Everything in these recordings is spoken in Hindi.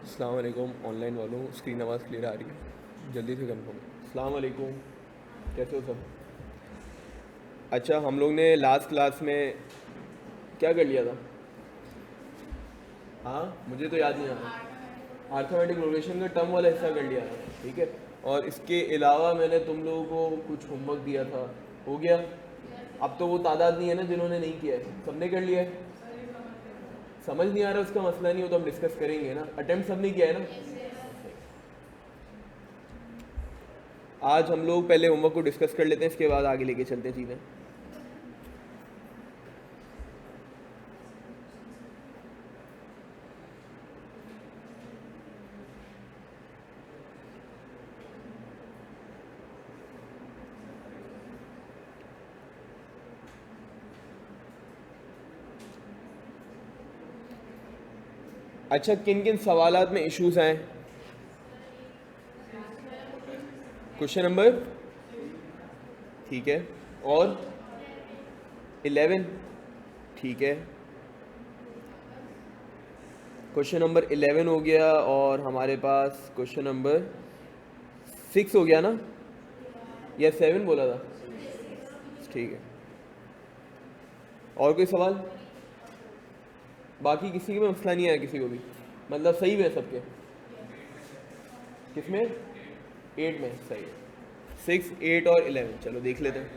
अस्सलाम वालेकुम ऑनलाइन वालों, स्क्रीन आवाज़ क्लियर आ रही है? जल्दी से कंफर्म। अस्सलाम वालेकुम, कैसे हो सब? अच्छा, हम लोग ने लास्ट क्लास में क्या कर लिया था? हाँ, मुझे तो याद नहीं आ रहा। आर्थमेटिक प्रोग्रेशन का टर्म वाला हिस्सा कर लिया था, ठीक है। और इसके अलावा मैंने तुम लोगों को कुछ होमवर्क दिया था, हो गया। अब तो वो तादाद नहीं है ना जिन्होंने नहीं किया है, सबने कर लिया है। समझ नहीं आ रहा उसका मसला नहीं हो तो हम डिस्कस करेंगे ना। अटेम्प्ट सबने किया है ना। आज हम लोग पहले होमवर्क को डिस्कस कर लेते हैं, इसके बाद आगे लेके चलते हैं चीज़ें। अच्छा, किन किन सवालात में इश्यूज हैं? क्वेश्चन नंबर, ठीक है, और 11, ठीक है। क्वेश्चन नंबर 11 हो गया और हमारे पास क्वेश्चन नंबर 6 हो गया ना, या 7 बोला था? ठीक है। और कोई सवाल? बाकी किसी में मसला नहीं आया, किसी को भी मतलब सही में सबके? किसमें? 8 में सही है। 6, 8 और 11, चलो देख लेते हैं।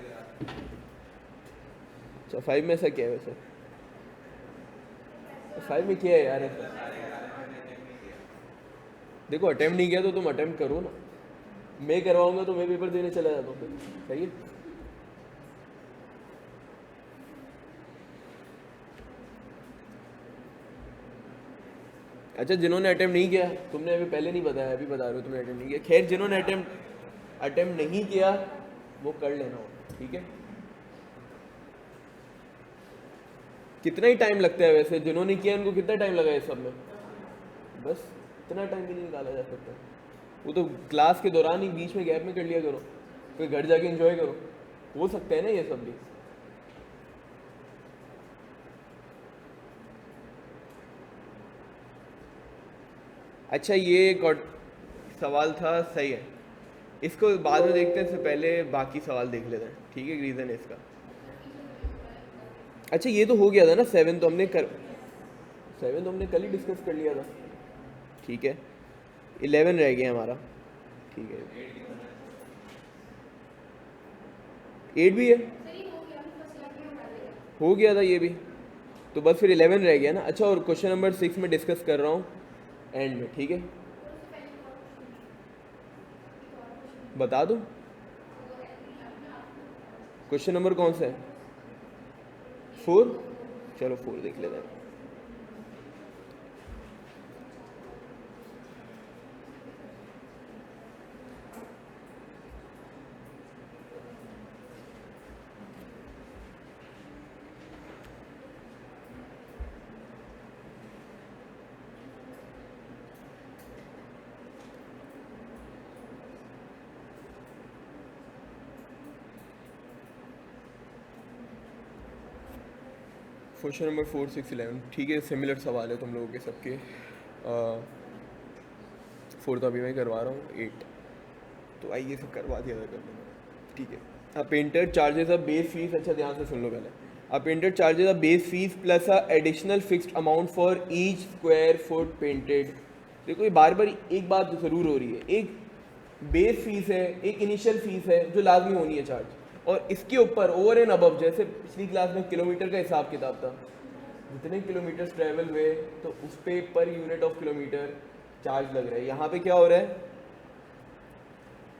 अच्छा, 5 में ऐसा क्या है वैसे? 5 में क्या है यार ऐसा? देखो, अटेम्प्ट नहीं किया तो तुम अटेम्प्ट करो ना। मैं करवाऊंगा तो मैं पेपर देने चला जाता हूँ फिर, सही है। अच्छा, जिन्होंने अटेम्प्ट नहीं किया, तुमने अभी पहले नहीं बताया, अभी बता रहे हो तुमने अटेम्प्ट नहीं किया। खैर, जिन्होंने अटेम्प्ट नहीं किया वो कर लेना हो, ठीक है। कितना ही टाइम लगता है वैसे? जिन्होंने किया उनको कितना टाइम लगा इस सब में? बस इतना टाइम भी नहीं निकाला जा सकता। वो तो क्लास के दौरान ही बीच में गैप में कर लिया करो, फिर घर जाके एंजॉय करो, हो सकता है ना ये सब भी। अच्छा, ये एक और सवाल था, सही है। इसको बाद में देखते हैं, इससे पहले बाकी सवाल देख लेते हैं, ठीक है। रीज़न है इसका। अच्छा, ये तो हो गया था ना 7 तो हमने 7 तो हमने कल ही डिस्कस कर लिया था, ठीक है। 11 रह गया हमारा, ठीक है। 8 भी है, हो गया था ये भी, तो बस फिर 11 रह गया ना। अच्छा, और क्वेश्चन नंबर 6 में डिस्कस कर रहा हूँ एंड में, ठीक है। बता दो क्वेश्चन नंबर कौन सा है? 4, चलो 4 देख लेते हैं। क्वेश्चन नंबर 4, 6, 11, ठीक है। सिमिलर सवाल है तुम लोगों के सबके। 4 तो अभी मैं करवा रहा हूँ, 8 तो आइए से करवा दिया था कर दूँगा, ठीक है। A painter charges a base fees, अच्छा ध्यान से सुन लो पहले। A painter charges a base fees plus a additional fixed amount for each square foot painted. देखो, ये बार बार एक बात ज़रूर हो रही है, एक बेस फीस है, एक इनिशियल फीस है जो लाजमी होनी है चार्ज, और इसके ऊपर ओवर एंड अबव, जैसे पिछली क्लास में किलोमीटर का हिसाब किताब था, जितने किलोमीटर ट्रैवल हुए तो उस per unit of kilometre charge लग रहा है। यहाँ पे क्या हो रहा है?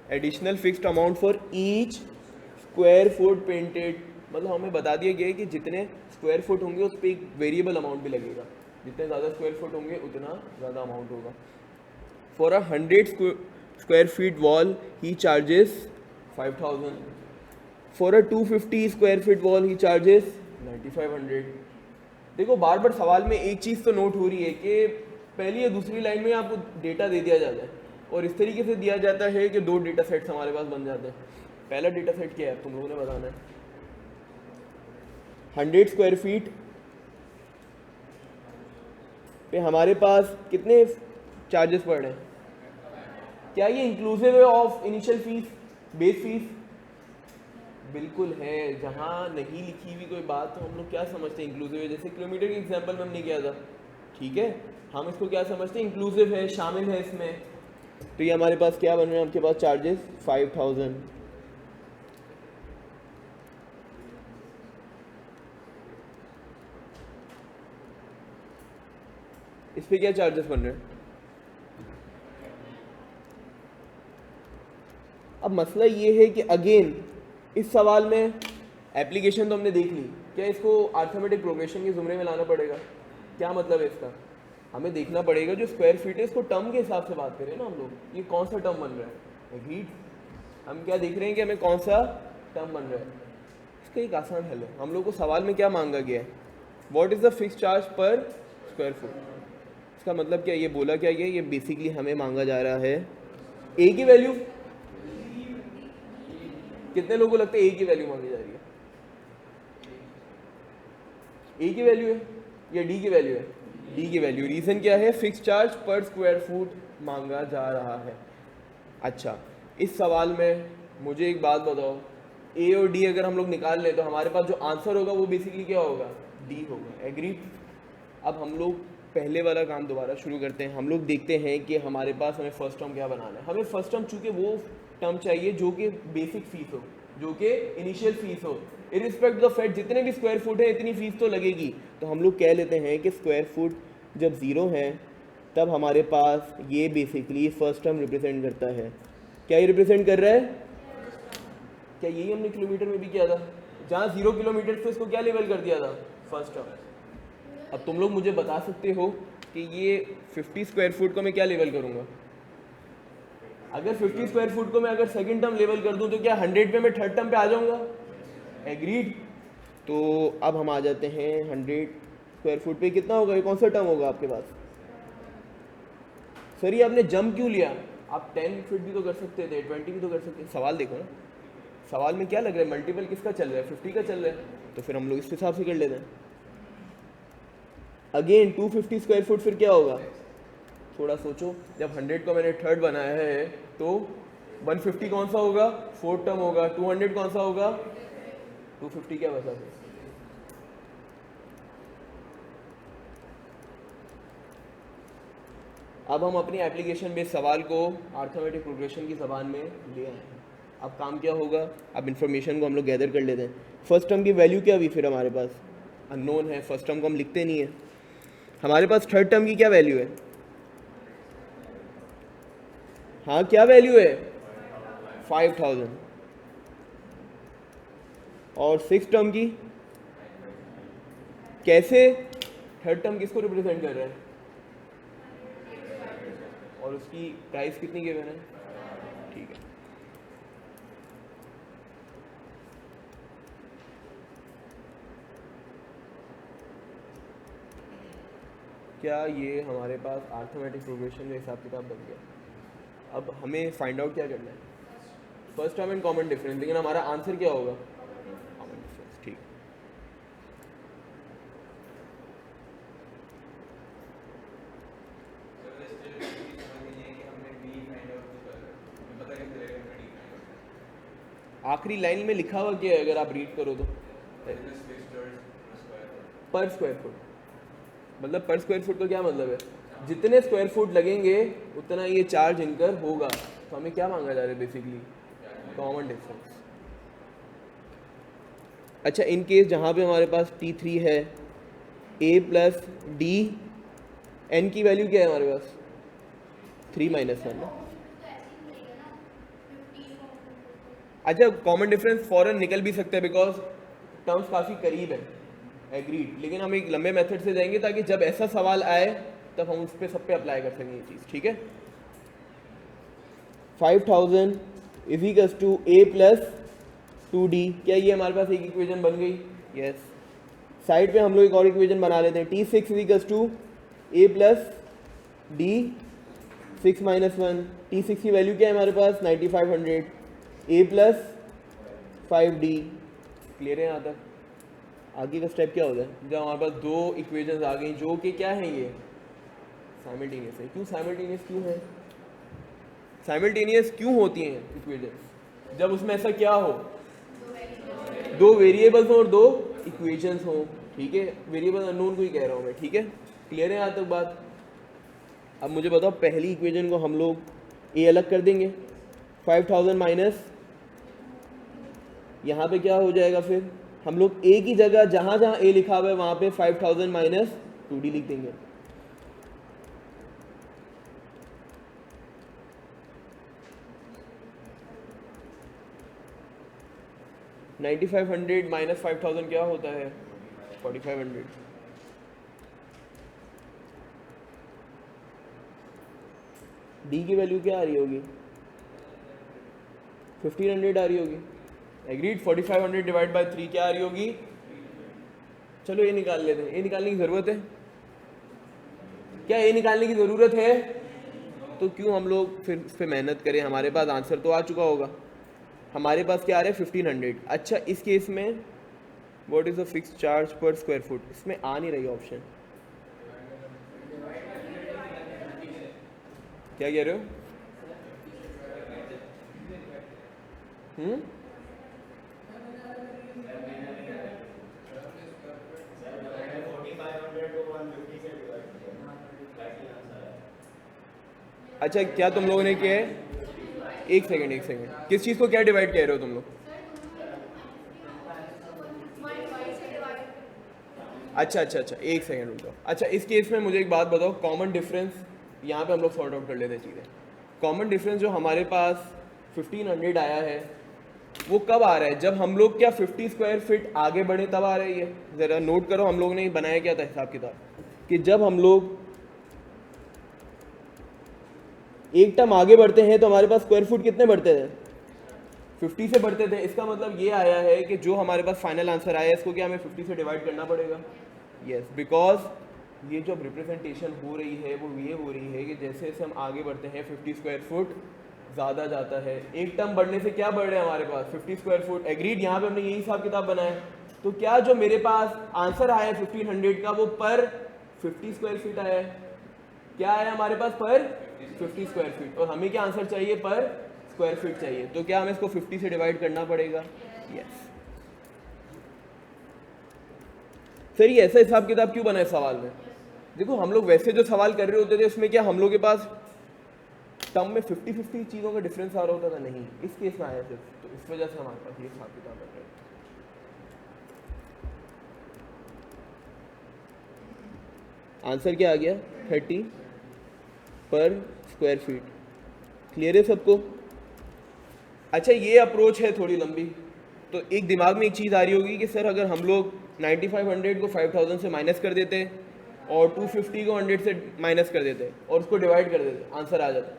Additional fixed amount for each square foot painted, मतलब हमें बता दिया गया है कि जितने स्क्वायर फुट होंगे उस पर एक वेरिएबल अमाउंट भी लगेगा, जितने ज़्यादा स्क्वायर फुट होंगे उतना ज़्यादा अमाउंट होगा। For a 100 square feet wall he charges 5000, for a 250 square feet wall he charges 9500। देखो, बार बार सवाल में एक चीज़ तो नोट हो रही है कि पहली या दूसरी लाइन में आपको डेटा दे दिया जाता है, और इस तरीके से दिया जाता है कि दो डेटा सेट्स हमारे पास बन जाते हैं। पहला डेटा सेट क्या है तुम लोगों ने बताना है। 100 स्क्वायर फीट पे हमारे पास कितने चार्जेस पड़ रहे हैं, क्या ये इंक्लूसिव है of initial fees, base fees? बिल्कुल है। जहाँ नहीं लिखी हुई कोई बात तो हम लोग क्या समझते हैं इंक्लूसिव है, जैसे किलोमीटर के एग्जांपल में हमने किया था, ठीक है, हम इसको क्या समझते हैं, इंक्लूसिव है, शामिल है इसमें। तो ये हमारे पास क्या बन रहे हैं आपके पास चार्जेस 5000। इस पे क्या चार्जेस बन रहे हैं? अब मसला ये है कि अगेन इस सवाल में एप्लीकेशन तो हमने देख ली, क्या इसको अर्थमेटिक प्रोग्रेशन के ज़ुमरे में लाना पड़ेगा? क्या मतलब है इसका? हमें देखना पड़ेगा जो स्क्वायर फीट है इसको टर्म के हिसाब से बात करें ना हम लोग, ये कौन सा टर्म बन रहा है, एग्रीड? हम क्या देख रहे हैं कि हमें कौन सा टर्म बन रहा है। इसका एक आसान हल है, हम लोग को सवाल में क्या मांगा गया है, what is the fix charge पर स्क्वायर फुट। इसका मतलब क्या, ये बोला क्या गया, ये बेसिकली हमें मांगा जा रहा है ए की वैल्यू। कितने लोगों को लगता है ए की वैल्यू मांगी जा रही है? ए की वैल्यू है या डी की वैल्यू है? डी की वैल्यू। रीज़न क्या है, फिक्स चार्ज पर स्क्वायर फुट मांगा जा रहा है। अच्छा, इस सवाल में मुझे एक बात बताओ, ए और डी अगर हम लोग निकाल लें तो हमारे पास जो आंसर होगा वो बेसिकली क्या होगा, डी होगा, एग्री? अब हम लोग पहले वाला काम दोबारा शुरू करते हैं। हम लोग देखते हैं कि हमारे पास हमें फर्स्ट टर्म क्या बनाना है। हमें फर्स्ट टर्म चूँकि वो टर्म चाहिए जो कि बेसिक फीस हो, जो कि इनिशियल फीस हो, इरिस्पेक्ट ऑफ फैक्ट जितने भी स्क्वायर फुट है इतनी फीस तो लगेगी। तो हम लोग कह लेते हैं कि स्क्वायर फुट जब ज़ीरो है तब हमारे पास ये बेसिकली फर्स्ट टर्म रिप्रेजेंट करता है। क्या ये रिप्रेजेंट कर रहा है? क्या यही हमने किलोमीटर में भी किया था, जहाँ 0 किलोमीटर पे इसको क्या लेवल कर दिया था, फर्स्ट टर्म। अब तुम लोग मुझे बता सकते हो कि ये 50 स्क्वायर फुट को मैं क्या लेवल करूँगा? अगर 50 स्क्वायर फुट को मैं अगर सेकंड टर्म लेवल कर दूं तो क्या 100 पे मैं थर्ड टर्म पे आ जाऊंगा, एग्रीड? तो अब हम आ जाते हैं 100 स्क्वायर फुट पे कितना होगा, ये कौन सा टर्म होगा आपके पास? सर ये आपने जंप क्यों लिया? आप 10 फीट भी तो कर सकते थे, 20 भी तो कर सकते थे। सवाल देखो ना, सवाल में क्या लग रहा है, मल्टीपल किसका चल रहा है, 50 का चल रहा है, तो फिर हम लोग इस हिसाब से कर लेते हैं। अगेन 250 स्क्वायर फुट फिर क्या होगा, थोड़ा सोचो, जब 100 को मैंने थर्ड बनाया है तो 150 कौन सा होगा, फोर्थ टर्म होगा, 200 कौन सा होगा, 250 क्या बचा फिर? अब हम अपनी एप्लीकेशन बेस्ड सवाल को अर्थमेटिक प्रोग्रेशन की ज़बान में ले आए हैं। अब काम क्या होगा, अब इन्फॉर्मेशन को हम लोग गैदर कर लेते हैं। फर्स्ट टर्म की वैल्यू क्या हुई फिर हमारे पास, अननोन है, फर्स्ट टर्म को हम लिखते नहीं है। हमारे पास थर्ड टर्म की क्या वैल्यू है, हाँ क्या वैल्यू है, 5000। और सिक्स टर्म की कैसे, थर्ड टर्म किसको रिप्रेजेंट कर रहा है और उसकी प्राइस कितनी गिवन है, ठीक है। क्या ये हमारे पास अर्थमेटिक प्रोग्रेशन का हिसाब किताब बन गया? अब हमें फाइंड आउट क्या करना है, first term and common difference, लेकिन हमारा आंसर क्या होगा, कॉमन डिफरेंस, ठीक। आखिरी लाइन में लिखा हुआ क्या है अगर आप रीड करो तो, पर स्क्वायर फुट, मतलब पर स्क्वायर फुट का क्या मतलब है, जितने स्क्वायर फुट लगेंगे उतना ये चार्ज इनकर होगा। तो हमें क्या मांगा जा रहा है बेसिकली, कॉमन डिफरेंस। अच्छा, इन केस जहाँ पे हमारे पास T3 है, A प्लस डी, एन की वैल्यू क्या है हमारे पास, 3 - 1 ना। अच्छा, कॉमन डिफरेंस फॉरन निकल भी सकता है बिकॉज टर्म्स काफ़ी करीब है, एग्रीड, लेकिन हम एक लंबे मेथड से जाएंगे ताकि जब ऐसा सवाल आए तब हम उस पर सब पे अप्लाई कर सकें ये चीज़, ठीक है। 5000 is equals to A plus 2D, क्या ये हमारे पास एक इक्वेशन बन गई, यस। साइड पे हम लोग एक और इक्वेशन बना लेते हैं, T6 is equals to A plus D 6 - 1, T6 की वैल्यू क्या है हमारे पास 9500, A प्लस 5D, क्लियर है यहाँ तक? आगे का स्टेप क्या होता है, जब हमारे पास दो इक्वेशंस आ गई जो कि क्या है, ये साइमल्टेनियस है। क्यों साइमल्टेनियस क्यों है? साइमल्टेनियस क्यों होती हैं इक्वेशंस? जब उसमें ऐसा क्या हो, दो वेरिएबल्स हो और दो इक्वेशंस हो, ठीक है। वेरिएबल अननोन को ही कह रहा हूँ मैं, ठीक है। क्लियर है यहाँ तक बात? अब मुझे बताओ, पहली इक्वेशन को हम लोग ए अलग कर देंगे, 5000 माइनस यहाँ पे क्या हो जाएगा, फिर हम लोग ए की जगह जहाँ जहाँ ए लिखा हुआ है वहाँ पे 5000 माइनस 2d लिख देंगे। $9500 माइनस 5000 क्या होता है? 4500। डी की वैल्यू क्या आ रही होगी? 1500 आ रही होगी। एग्रीड। 4500 डिवाइड बाय 3 क्या आ रही होगी? चलो ये निकाल लेते हैं। ये निकालने की ज़रूरत है क्या? ये निकालने की ज़रूरत है तो क्यों हम लोग फिर इस पर मेहनत करें? हमारे पास आंसर तो आ चुका होगा। हमारे पास क्या आ रहा है? 1500। अच्छा, इस केस में what is the fix charge पर स्क्वायर फुट? इसमें आ नहीं रही ऑप्शन। क्या कह रहे हो? अच्छा, क्या तुम लोगों ने किया है? एक सेकंड, किस चीज़ को क्या डिवाइड कह रहे हो तुम लोग? अच्छा, एक सेकंड रुक जाओ। अच्छा, इस केस में मुझे एक बात बताओ, कॉमन डिफरेंस यहाँ पे हम लोग सॉर्ट आउट कर लेते हैं चीज़ें। कॉमन डिफरेंस जो हमारे पास 1500 आया है वो कब आ रहा है? जब हम लोग क्या 50 स्क्वायर फीट आगे बढ़े तब आ रही है। ज़रा नोट करो, हम लोग ने बनाया क्या था हिसाब किताब कि जब हम लोग एक टर्म आगे बढ़ते हैं तो हमारे पास स्क्वायर फुट कितने बढ़ते थे? 50 से बढ़ते थे। इसका मतलब ये आया है कि जो हमारे पास फाइनल आंसर आया है इसको क्या हमें 50 से डिवाइड करना पड़ेगा? यस, बिकॉज ये जो रिप्रेजेंटेशन हो रही है वो ये हो रही है कि जैसे जैसे हम आगे बढ़ते हैं 50 स्क्वायर फुट ज़्यादा जाता है। एक टर्म बढ़ने से क्या बढ़ रहा है हमारे पास? 50 स्क्वायर फुट। एग्रीड। यहाँ पे हमने यही हिसाब किताब बनाया। तो क्या जो मेरे पास आंसर आया 1500 का वो पर 50 स्क्वायर फीट आया है? क्या आया हमारे पास? पर 50 स्क्वायर फीट। और हमें क्या आंसर चाहिए? पर स्क्वायर फीट चाहिए। तो क्या हमें इसको 50 से डिवाइड करना पड़ेगा? यस। सर ये ऐसा हिसाब किताब क्यों बना है सवाल में? देखो, हम लोग वैसे जो सवाल कर रहे होते थे उसमें क्या हम लोग के पास टर्म में 50-50 चीज़ों का डिफरेंस आ रहा होता था? नहीं, इस केस में आया सिर्फ, तो इस वजह से हमारे पास ये हिसाब किताब बन रहा है। आंसर क्या आ गया? 30 पर स्क्वायर फीट। क्लियर है सबको? अच्छा, ये अप्रोच है थोड़ी लंबी, तो एक दिमाग में एक चीज़ आ रही होगी कि सर अगर हम लोग 9500 को 5000 से माइनस कर देते और 250 को 100 से माइनस कर देते और उसको डिवाइड कर देते, आंसर आ जाता।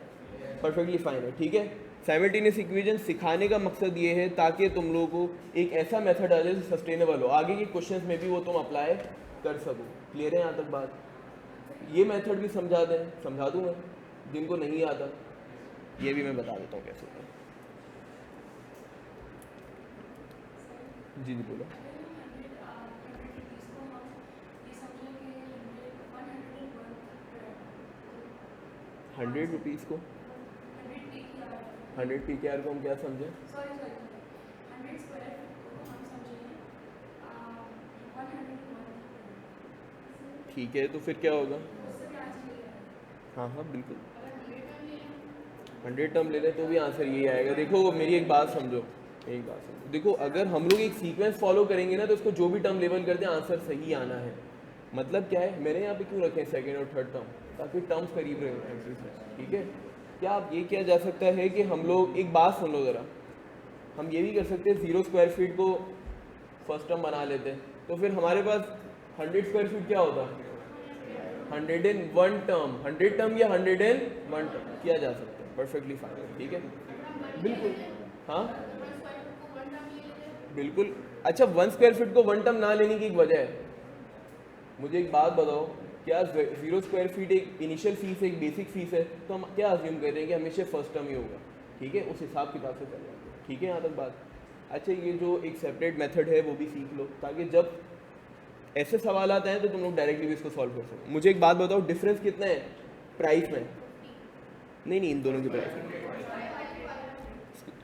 परफेक्टली फाइन है, ठीक है। साइमल्टेनियस इक्वेशन सिखाने का मकसद ये है ताकि तुम लोगों को एक ऐसा मेथड आ जाए जो सस्टेनेबल हो, आगे के क्वेश्चंस में भी वो तुम अप्लाई कर सको। क्लियर है यहाँ तक बात? ये मेथड भी समझा दूँ मैं, जिनको नहीं आता ये भी मैं बता देता हूँ कैसे होता है। जी बोलो। 100 रुपीज़ को 100 PKR को हम क्या समझें? ठीक है, तो फिर क्या होगा? हाँ बिल्कुल, 100 टर्म ले लें तो भी आंसर यही आएगा। देखो मेरी एक बात समझो, देखो अगर हम लोग एक सीक्वेंस फॉलो करेंगे ना तो उसको जो भी टर्म लेवल करते हैं आंसर सही आना है। मतलब क्या है, मैंने यहाँ पे क्यों रखे हैं सेकेंड और थर्ड टर्म? ताकि टर्म्स करीब रहे, ठीक है। क्या आप ये किया जा सकता है कि हम लोग, एक बात सुन लो ज़रा, हम ये भी कर सकते हैं 0 स्क्वायर फीट को फर्स्ट टर्म बना लेते हैं, तो फिर हमारे पास 100 स्क्वायर फीट क्या होता है? 101 टर्म, 100 टर्म या 101 टर्म किया जा सकता है। परफेक्टली फाइन, ठीक है, बिल्कुल। हाँ बिल्कुल। अच्छा, 1 स्क्वायर फीट को 1 टर्म ना लेने की एक वजह है। मुझे एक बात बताओ, क्या 0 स्क्वायर फीट एक इनिशियल फीस है, एक बेसिक फीस है, तो हम क्या अज्यूम कर रहे हैं कि हमेशा फर्स्ट टर्म ही होगा, ठीक है, उस हिसाब किताब से चल रहा है, ठीक है यहाँ तक बात। अच्छा, ये जो एक सेपरेट मेथड है वो भी सीख लो ताकि जब ऐसे सवाल आते हैं तो तुम लोग डायरेक्टली भी इसको सॉल्व कर सको। मुझे एक बात बताओ, डिफरेंस कितना है प्राइस में नहीं, इन दोनों की प्राइस में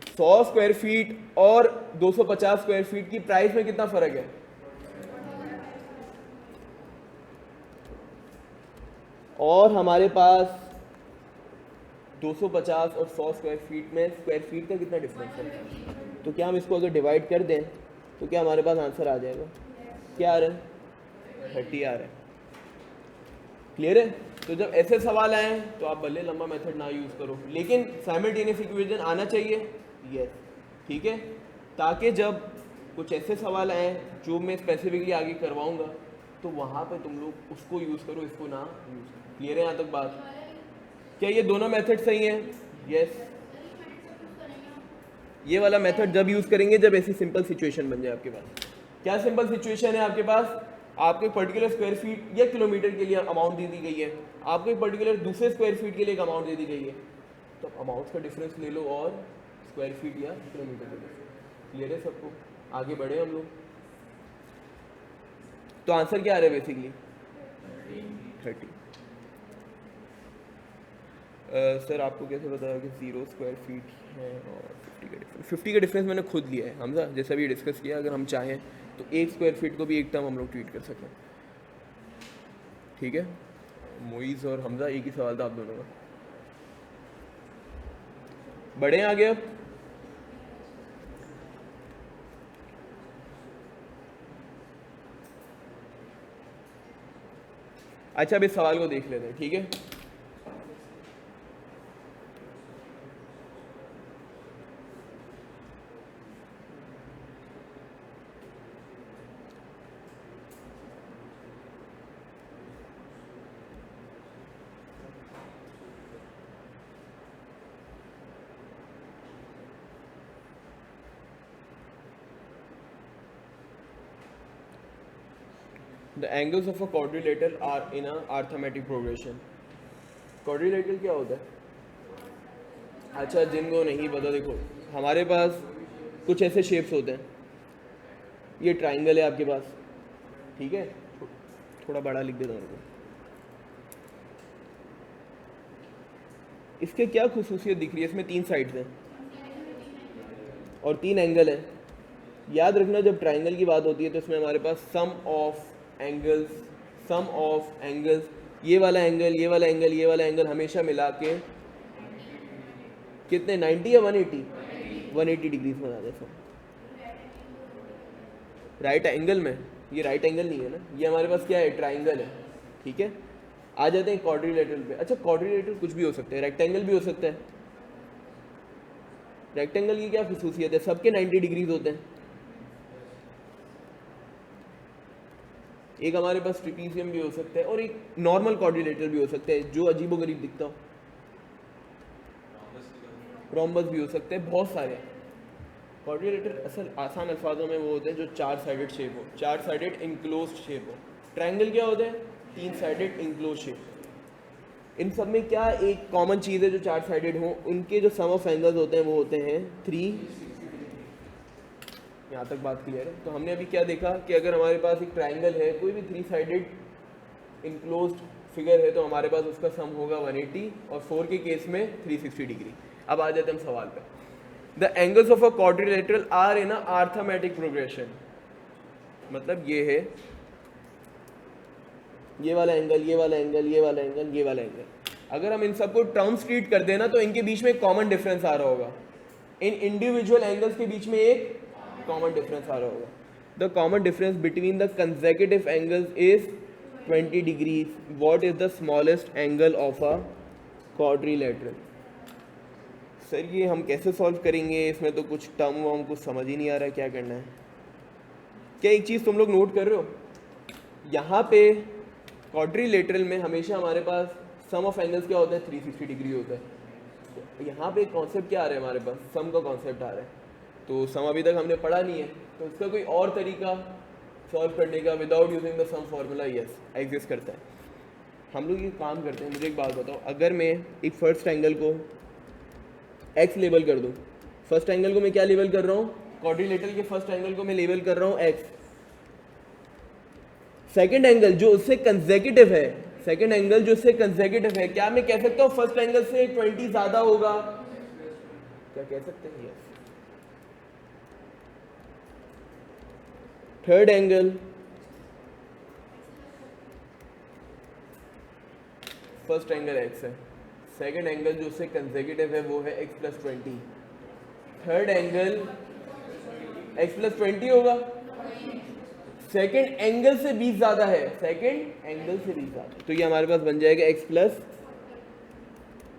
100 स्क्वायर फीट और 250 स्क्वायर फीट की प्राइस में कितना फर्क है? और हमारे पास 250 और 100 स्क्वायर फीट में स्क्वायर फीट का कितना डिफरेंस है? तो क्या हम इसको अगर डिवाइड कर दें तो क्या हमारे पास आंसर आ जाएगा? क्या आ रहा है? 30 आ रहा है। क्लियर है? तो जब ऐसे सवाल आए तो आप भले लंबा मेथड ना यूज़ करो, लेकिन साइमल्टेनियस इक्वेशन आना चाहिए। यस, ठीक है, ताकि जब कुछ ऐसे सवाल आए जो मैं स्पेसिफिकली आगे करवाऊंगा तो वहाँ पे तुम लोग उसको यूज़ करो, इसको ना यूज़ करो। क्लियर है यहाँ तक बात? क्या ये दोनों मेथड सही हैं? यस, ये वाला मेथड जब यूज़ करेंगे जब ऐसी सिंपल सिचुएशन बन जाए आपके पास। क्या सिंपल सिचुएशन है आपके पास? आपको एक पर्टिकुलर स्क्वायर फीट या किलोमीटर के लिए अमाउंट दे दी गई है, आपको एक पर्टिकुलर दूसरे स्क्वायर फीट के लिए एक अमाउंट दे दी गई है, तो अमाउंट का डिफरेंस ले लो और स्क्वायर फीट या किलोमीटर का डिफरेंस। क्लियर है सबको? आगे बढ़े हम लोग। तो आंसर क्या आ रहा है बेसिकली? 30। सर आपको कैसे बताया कि 0 स्क्वायर फीट है और 50 का डिफरेंस? 50 का डिफरेंस मैंने खुद लिया है हमजा, जैसा भी डिस्कस किया। अगर हम चाहें तो 1 स्क्वायर फीट को भी एक टर्म हम लोग ट्रीट कर सकते हैं। ठीक है, मोइज़ और हमजा एक ही सवाल था आप दोनों का। बढ़े आगे अब। अच्छा, अब इस सवाल को देख लेते हैं। ठीक है, The angles of a quadrilateral are in a arithmetic progression. Quadrilateral क्या होता है? अच्छा, जिनको नहीं पता, देखो हमारे पास कुछ ऐसे शेप्स होते हैं। ये ट्राइंगल है आपके पास, ठीक है, थोड़ा बड़ा लिख देता हूँ उनको। इसके क्या खुसूसियत दिख रही है? इसमें 3 साइड्स हैं और 3 एंगल हैं। याद रखना, जब ट्राइंगल की बात होती है तो इसमें हमारे पास सम ऑफ एंगल्स, ये वाला एंगल, ये वाला एंगल, ये वाला एंगल हमेशा मिला के कितने, 90 या 180? 180 डिग्रीज बना दे सब। राइट एंगल में, ये राइट एंगल नहीं है ना, ये हमारे पास क्या है? ट्राइंगल है। ठीक है, आ जाते हैं क्वाड्रिलेटरल पे। अच्छा, क्वाड्रिलेटरल कुछ भी हो सकता है, रेक्टेंगल भी हो सकता है। रेक्टेंगल की क्या खुसूसियत है? सबके 90 डिग्रीज होते हैं। एक हमारे पास ट्रिपीजियम भी हो सकता है और एक नॉर्मल क्वाड्रिलेटरल भी हो सकता है जो अजीबोगरीब दिखता हो। रोम्बस भी हो सकते हैं, बहुत सारे। क्वाड्रिलेटरल असल आसान अल्फाजों में वो होते हैं जो 4 साइडेड शेप हो, 4 साइडेड इनक्लोज्ड शेप हो। ट्रायंगल क्या होता है? 3 साइडेड इनक्लोज्ड शेप। इन सब में क्या एक कॉमन चीज़ है जो 4 साइडेड हो? उनके जो सम ऑफ एंगल्स होते हैं वो होते हैं 3। यहाँ तक बात क्लियर है? तो हमने अभी क्या देखा कि अगर हमारे पास एक ट्राइंगल है, कोई भी 3 साइडेड इनक्लोज्ड फिगर है, तो हमारे पास उसका सम होगा 180 और 4 के केस में 360 डिग्री। अब आ जाते हैं हम सवाल पे। The angles of a quadrilateral are in a arithmetic progression. मतलब ये है, ये वाला एंगल, ये वाला एंगल, ये वाला एंगल, ये वाला एंगल। अगर हम इन सबको टर्म्स ट्रीट कर देना तो इनके बीच में एक कॉमन डिफरेंस आ रहा होगा। इन इंडिविजुअल एंगल्स के बीच में एक कॉमन डिफरेंस आ रहा होगा। The common difference between the consecutive angles is 20 degrees. What is the smallest angle of a quadrilateral? Sir ये हम कैसे सॉल्व करेंगे? इसमें तो कुछ टर्म वर्म कुछ समझ ही नहीं आ रहा है, क्या करना है? क्या एक चीज़ तुम लोग नोट कर रहे हो, यहाँ पे क्वाड्रिलेटरल में हमेशा हमारे पास सम ऑफ एंगल्स क्या होता है? 360 डिग्री होता है। तो यहाँ पे कॉन्सेप्ट क्या आ रहा है हमारे पास? सम का कॉन्सेप्ट आ रहा है। तो सम अभी तक हमने पढ़ा नहीं है, तो इसका कोई और तरीका सॉल्व करने का without using the some formula yes exist करता है। हम लोग ये काम करते हैं। मुझे एक बात बताओ, अगर मैं एक फर्स्ट एंगल को x लेबल कर दूं, फर्स्ट एंगल को मैं क्या लेबल कर रहा हूँ? क्वाड्रिलेटरल के फर्स्ट एंगल को मैं लेबल कर रहा हूँ x। सेकंड एंगल जो उससे कंसेक्यूटिव है सेकंड एंगल जो इससे कंसेक्यूटिव है, क्या मैं कह सकता हूँ फर्स्ट एंगल से 20 ज्यादा होगा? क्या कह सकते हैं? Yes. Third angle, first angle x है, सेकंड एंगल जो उससे कंसेक्यूटिव है वो है x plus 20, third angle x plus 20 होगा। सेकंड एंगल से 20 ज्यादा है, सेकंड एंगल से 20 ज्यादा, तो ये हमारे पास बन जाएगा x प्लस,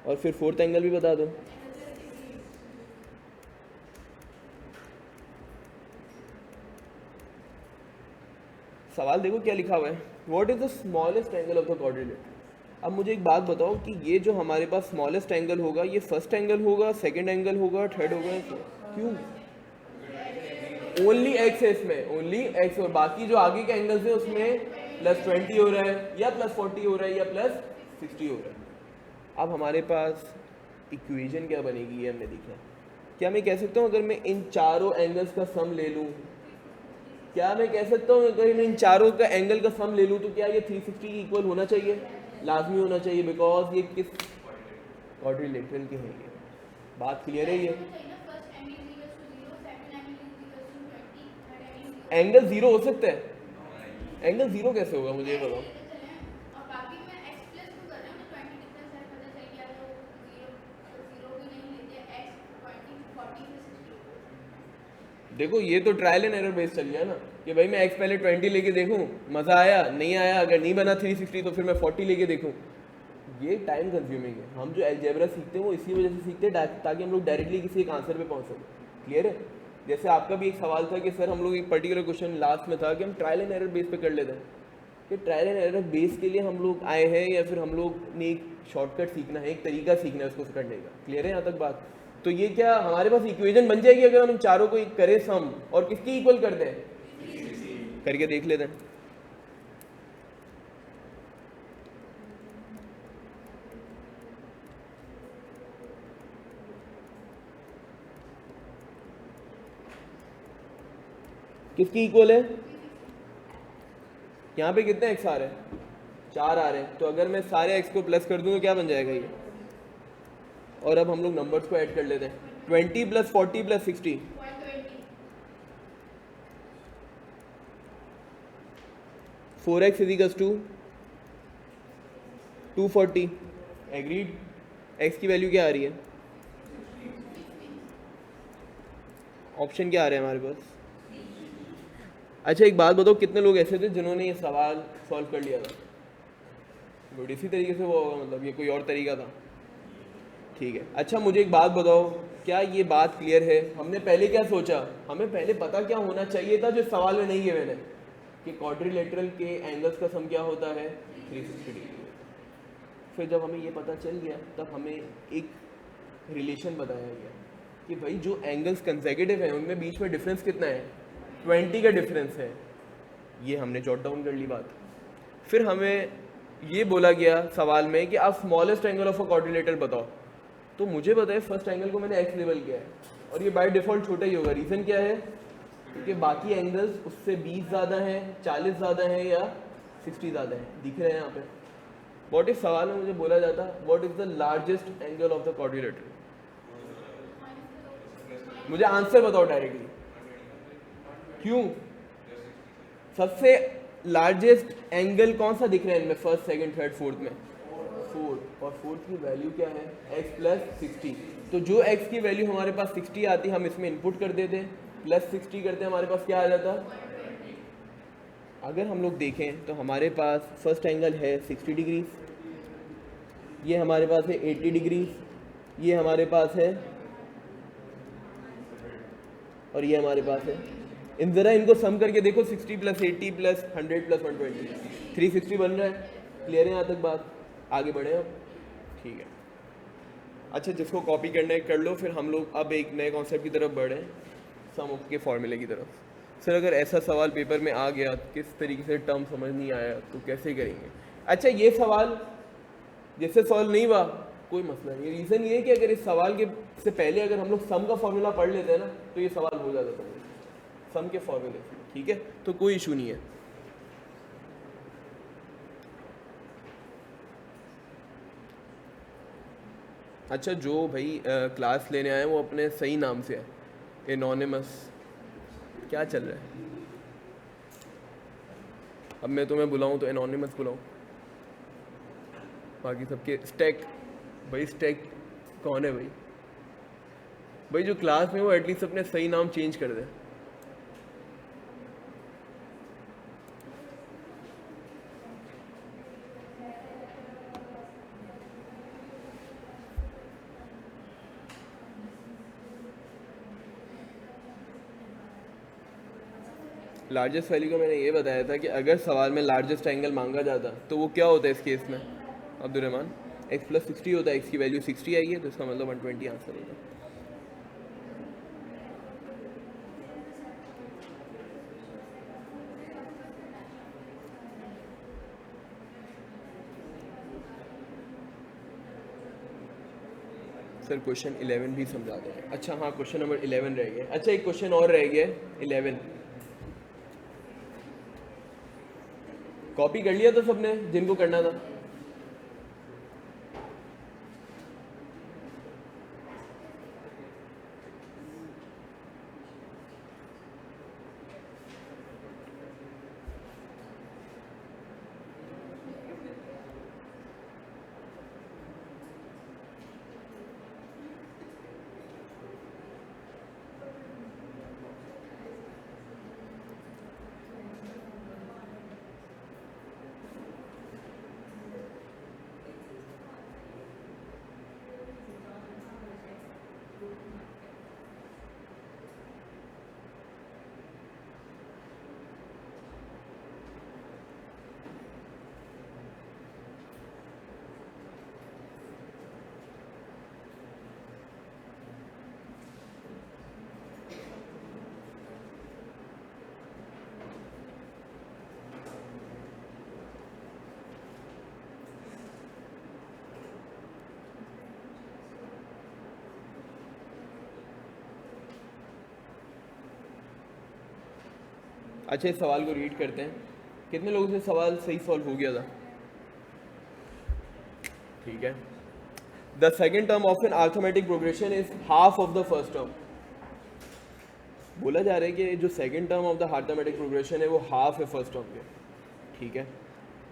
और फिर फोर्थ एंगल भी बता दो। सवाल देखो क्या लिखा हुआ है, what is the smallest angle of the quadrilateral. अब मुझे एक बात बताओ कि ये जो हमारे पास स्मॉलेस्ट एंगल होगा ये फर्स्ट एंगल होगा, सेकंड एंगल होगा, थर्ड होगा, क्यों? ओनली एक्स है इसमें, ओनली एक्स, और बाकी जो आगे के एंगल्स है उसमें प्लस 20 हो रहा है या प्लस 40 हो रहा है या प्लस 60 हो रहा है। अब हमारे पास इक्वेशन क्या बनेगी ये हमने देखा। क्या मैं कह सकता हूँ अगर मैं इन चारों एंगल्स का सम ले लूँ, क्या मैं कह सकता हूँ अगर मैं इन चारों का एंगल का सम ले लूँ तो क्या ये 360 की इक्वल होना चाहिए? लाजमी होना चाहिए, बिकॉज ये किस क्वाड्रिलेटरल के हैं। ये बात क्लियर है? ये एंगल जीरो हो सकता है? एंगल जीरो कैसे होगा मुझे ये बताओ। देखो ये तो ट्रायल एंड एरर बेस चल गया ना कि भाई मैं x पहले 20 लेके देखूं, मज़ा आया नहीं आया, अगर नहीं बना 360 तो फिर मैं 40 लेके देखूं। ये टाइम कंज्यूमिंग है। हम जो अलजेब्रा सीखते हैं वो इसी वजह से सीखते हैं ताकि हम लोग डायरेक्टली किसी एक आंसर पे पहुंच सकें। क्लियर है? जैसे आपका भी एक सवाल था कि सर हम लोग एक पर्टिकुलर क्वेश्चन लास्ट में था कि हम ट्रायल एंड एरर बेस पे कर लेते हैं, कि ट्रायल एंड एरर बेस के लिए हम लोग आए हैं या फिर हम लोग ने एक शॉर्टकट सीखना है, एक तरीका सीखना है उसको करने का। क्लियर है यहाँ तक बात? तो ये क्या हमारे पास इक्वेशन बन जाएगी अगर हम इन चारों को करें सम, और किसकी इक्वल करते हैं? करके देख लेते हैं। किसकी इक्वल है? यहाँ पे कितने एक्स आ रहे हैं? 4 आ रहे हैं। तो अगर मैं सारे एक्स को प्लस कर दूँ तो क्या बन जाएगा ये? और अब हम लोग नंबर्स को ऐड कर लेते हैं। 20 plus 40 plus 60, 4x is equals to 240। Agreed? x की वैल्यू क्या आ रही है? ऑप्शन क्या आ रहा है हमारे पास? अच्छा एक बात बताओ, कितने लोग ऐसे थे जिन्होंने ये सवाल सॉल्व कर लिया था? गुड, इसी तरीके से वो होगा, मतलब ये कोई और तरीका था? ठीक है। अच्छा मुझे एक बात बताओ, क्या ये बात क्लियर है? हमने पहले क्या सोचा, हमें पहले पता क्या होना चाहिए था जो सवाल में नहीं है मैंने, कि क्वाड्रिलेटरल के एंगल्स का सम क्या होता है? 360 डिग्री। फिर जब हमें ये पता चल गया तब हमें एक रिलेशन बताया गया कि भाई जो एंगल्स कंसेक्यूटिव हैं उनमें बीच में डिफरेंस कितना है? 20 का डिफरेंस है। ये हमने जॉट डाउन कर ली बात। फिर हमें ये बोला गया सवाल में कि आप smallest angle of a quadrilateral बताओ। तो मुझे पता है फर्स्ट एंगल को मैंने एक्स लेवल किया है और ये बाय डिफ़ॉल्ट छोटा ही होगा। रीज़न क्या है? क्योंकि बाकी एंगल्स उससे 20 ज़्यादा हैं, 40 ज़्यादा हैं या 60 ज़्यादा हैं, दिख रहे हैं यहाँ पे। व्हाट इफ सवाल में मुझे बोला जाता what is the largest angle of the quadrilateral? मुझे आंसर बताओ डायरेक्टली। क्यों? सबसे लार्जेस्ट एंगल कौन सा दिख रहा है इनमें? फर्स्ट, सेकंड, थर्ड, फोर्थ में? फोर्थ। और फोर्थ की वैल्यू क्या है? x plus 60। तो जो x की वैल्यू हमारे पास 60 आती हम इसमें इनपुट कर देते, प्लस 60 करते हमारे पास क्या आ जाता? अगर हम लोग देखें तो हमारे पास फर्स्ट एंगल है 60 डिग्री, ये हमारे पास है 80 डिग्री, ये हमारे पास है, और ये हमारे पास है। इन ज़रा इनको सम करके देखो, 60 प्लस 80 प्लस 100 प्लस 120, 360 बन रहा है। क्लियर है यहाँ तक बात? आगे बढ़े अब? ठीक है। अच्छा जिसको कॉपी करना है कर लो। फिर हम लोग अब एक नए कॉन्सेप्ट की तरफ बढ़े, सम ऑफ के फॉर्मूले की तरफ। सर अगर ऐसा सवाल पेपर में आ गया, किस तरीके से टर्म समझ नहीं आया तो कैसे करेंगे? अच्छा ये सवाल जैसे सॉल्व नहीं हुआ कोई मसला नहीं। रीज़न ये है कि अगर इस सवाल के से पहले अगर हम लोग सम का फॉर्मूला पढ़ लेते हैं ना तो ये सवाल हो जाता था सम के फॉर्मूले। ठीक है, तो कोई इशू नहीं है। अच्छा जो भाई क्लास लेने आए वो अपने सही नाम से है, एनोनिमस, क्या चल रहा है? अब मैं तुम्हें बुलाऊं तो एनोनिमस बुलाऊं, बाकी सबके स्टैक। भाई स्टैक कौन है भाई? भाई जो क्लास में वो एटलीस्ट अपने सही नाम चेंज कर दे। लार्जेस्ट वैल्यू का मैंने ये बताया था कि अगर सवाल में लार्जेस्ट एंगल मांगा जाता तो वो क्या होता है इस केस में अब्दुलरहमान? x प्लस 60 होता है, x की वैल्यू 60 आई है तो इसका मतलब 120 आंसर होता है। सर क्वेश्चन 11 भी समझा दें। अच्छा हाँ, क्वेश्चन नंबर 11 रह गया। अच्छा एक क्वेश्चन और रह गया 11। कॉपी कर लिया तो सबने जिनको करना था? अच्छा इस सवाल को रीड करते हैं। कितने लोगों से सवाल सही सॉल्व हो गया था? ठीक है। The second term of an arithmetic progression is half of the first term. बोला जा रहा है कि जो second term of the arithmetic progression है वो हाफ है फर्स्ट टर्म के। ठीक है।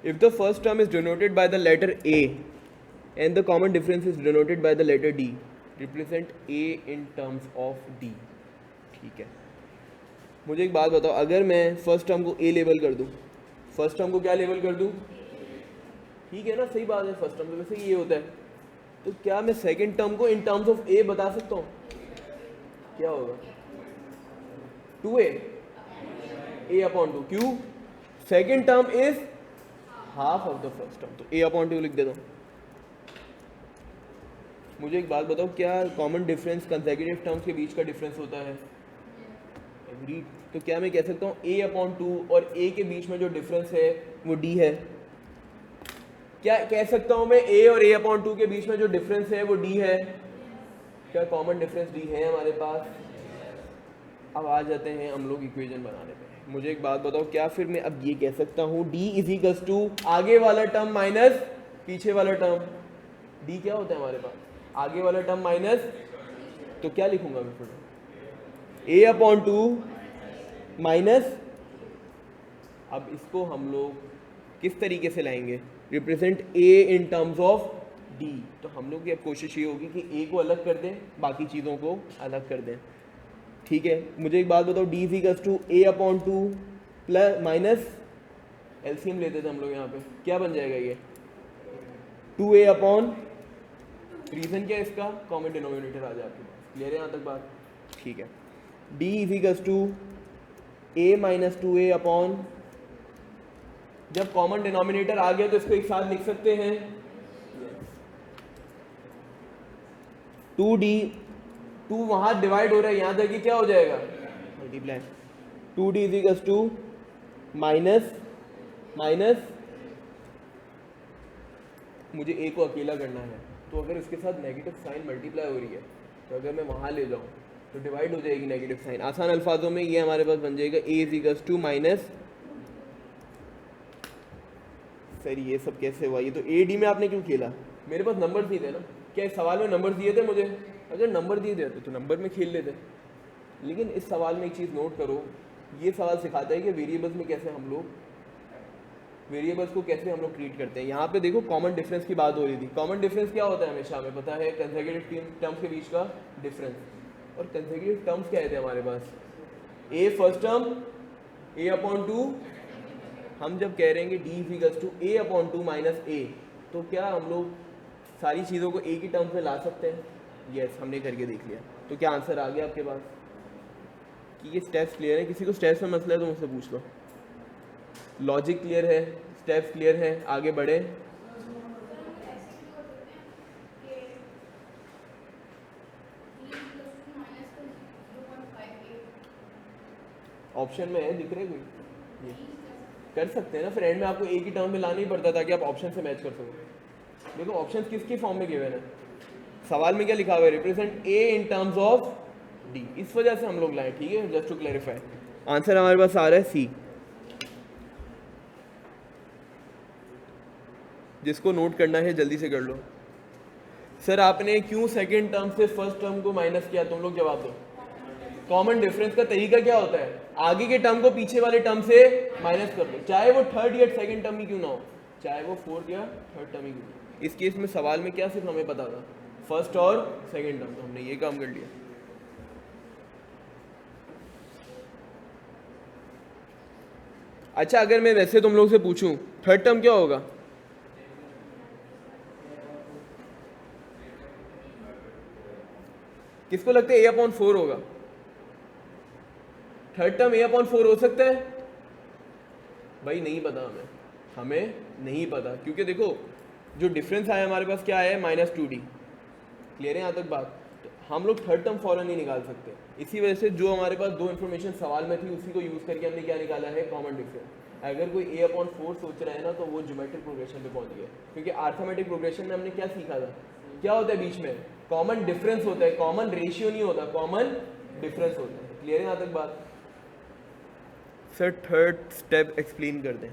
If the first term is denoted by the letter A and the common difference is denoted by the letter D, represent A in terms of D. ठीक है। मुझे एक बात बताओ, अगर मैं फर्स्ट टर्म को ए लेबल कर दूं, फर्स्ट टर्म को क्या लेबल कर दूं? ठीक है ना, सही बात है, फर्स्ट टर्म तो वैसे ये होता है। तो क्या मैं सेकंड टर्म को इन टर्म्स ऑफ ए बता सकता हूँ? क्या होगा? 2a a upon 2। क्यों? Second term is half of the first term, तो a अपॉन 2 लिख देता हूँ। मुझे एक बात बताओ, क्या कॉमन डिफरेंस कंसेक्यूटिव टर्म्स के बीच का डिफरेंस होता है? एग्री। तो क्या मैं कह सकता हूँ a अपॉन 2 और a के बीच में जो डिफरेंस है वो d है? क्या कह सकता हूँ मैं a और a अपॉन 2 के बीच में जो डिफरेंस है वो d है? क्या कॉमन डिफरेंस d है हमारे पास? अब आ जाते हैं हम लोग इक्वेशन बनाने पे। मुझे एक बात बताओ, क्या फिर मैं अब ये कह सकता हूँ d इज इक्वल्स टू आगे वाला टर्म माइनस पीछे वाला टर्म? d क्या होता है हमारे पास? आगे वाला टर्म माइनस, तो क्या लिखूंगा मैं फिर? a अपॉन 2 माइनस, अब इसको हम लोग किस तरीके से लाएंगे? Represent a in terms of d। तो हम लोग की अब कोशिश ये होगी कि a को अलग कर दें, बाकी चीज़ों को अलग कर दें। ठीक है। मुझे एक बात बताओ, d is equals to a upon 2 plus minus LCM लेते थे हम लोग, यहाँ पे क्या बन जाएगा ये? 2a अपॉन, रीजन क्या है इसका? कॉमन डिनोमिनेटर आ जाती है। क्लियर है यहाँ तक बात? ठीक है। d is equals to a minus 2a upon, जब कॉमन डिनोमिनेटर आ गया तो इसको एक साथ लिख सकते हैं 2d, 2 वहां डिवाइड हो रहा है, यहाँ तक कि क्या हो जाएगा? Multiply. 2d is equals to minus minus, मुझे a को अकेला करना है, तो अगर इसके साथ नेगेटिव साइन मल्टीप्लाई हो रही है तो अगर मैं वहां ले जाऊं तो डिवाइड हो जाएगी नेगेटिव साइन। आसान अल्फाजों में ये हमारे पास बन जाएगा a is equals to minus, sir ये सब कैसे हुआ? ये तो ad में आपने क्यों खेला? मेरे पास नंबर नहीं थे ना। क्या इस सवाल में नंबर दिए थे मुझे? अगर नंबर दिए थे तो नंबर में खेल लेते, लेकिन इस सवाल में एक चीज़ नोट करो, ये सवाल सिखाता है कि वेरिएबल्स में कैसे हम लोग वेरिएबल्स को कैसे हम लोग ट्रीट करते हैं। यहाँ पे देखो कॉमन डिफरेंस की बात हो रही थी। कॉमन डिफरेंस क्या होता है? हमेशा हमें पता है कंसेक्यूटिव टर्म्स के बीच का डिफरेंस। और कंसेक्यूटिव टर्म्स क्या है हमारे पास? A first term, a upon two. हम जब कह रहे हैं कि d equals to a upon two minus a, तो क्या हम लोग सारी चीज़ों को ए की टर्म्स में ला सकते हैं? यस, हमने करके देख लिया। तो क्या आंसर आ गया आपके पास कि ये स्टेप्स क्लियर है? किसी को स्टेप्स में मसला है तो मुझसे पूछ लो। लॉजिक क्लियर है, स्टेप्स क्लियर है, आगे बढ़े। ऑप्शन में है, दिख रहे कोई? ये कर सकते हैं ना, फिर एंड में आपको एक ही टर्म में लाना ही पड़ता ताकि आप ऑप्शन से मैच कर सको। देखो ऑप्शन किसके फॉर्म में गिवन है? सवाल में क्या लिखा हुआ है? Represent A in terms of D. इस वजह से हम लोग लाए, ठीक है, जस्ट टू क्लैरिफाई। आंसर हमारे पास आ रहा है सी। जिसको नोट करना है जल्दी से कर लो। सर आपने क्यों सेकंड टर्म से फर्स्ट टर्म को माइनस किया? तुम लोग जवाब दो। कॉमन डिफरेंस का तरीका क्या होता है? आगे के टर्म को पीछे वाले टर्म से माइनस कर दो, चाहे वो थर्ड या सेकंड टर्म ही क्यों ना हो, चाहे वो फोर्थ या थर्ड टर्म ही क्यों ना हो। इस केस में सवाल में क्या सिर्फ हमें पता था फर्स्ट और सेकंड टर्म, तो हमने ये काम कर लिया। अच्छा, अगर मैं वैसे तुम लोग से पूछूं थर्ड टर्म क्या होगा? किसको लगता है ए अपॉन 4 होगा? थर्ड टर्म ए अपॉन 4 हो सकता है? भाई नहीं पता हमें नहीं पता, क्योंकि देखो जो डिफरेंस आया हमारे पास क्या है? -2d। क्लियर है यहाँ तक बात? तो हम लोग थर्ड टर्म फॉरन नहीं निकाल सकते। इसी वजह से जो हमारे पास दो इन्फॉर्मेशन सवाल में थी उसी को यूज़ करके हमने क्या निकाला है? Common difference. अगर कोई ए अपॉन 4 सोच रहा है ना, तो वो ज्योमेट्रिक प्रोग्रेशन पे पहुंच गया, क्योंकि आर्थमेटिक प्रोग्रेशन में हमने क्या सीखा था? क्या होता है बीच में? कॉमन डिफरेंस होता है, कॉमन रेशियो नहीं होता, कॉमन डिफरेंस होता है। क्लियर है यहाँ तक बात? सर थर्ड स्टेप एक्सप्लेन कर दें।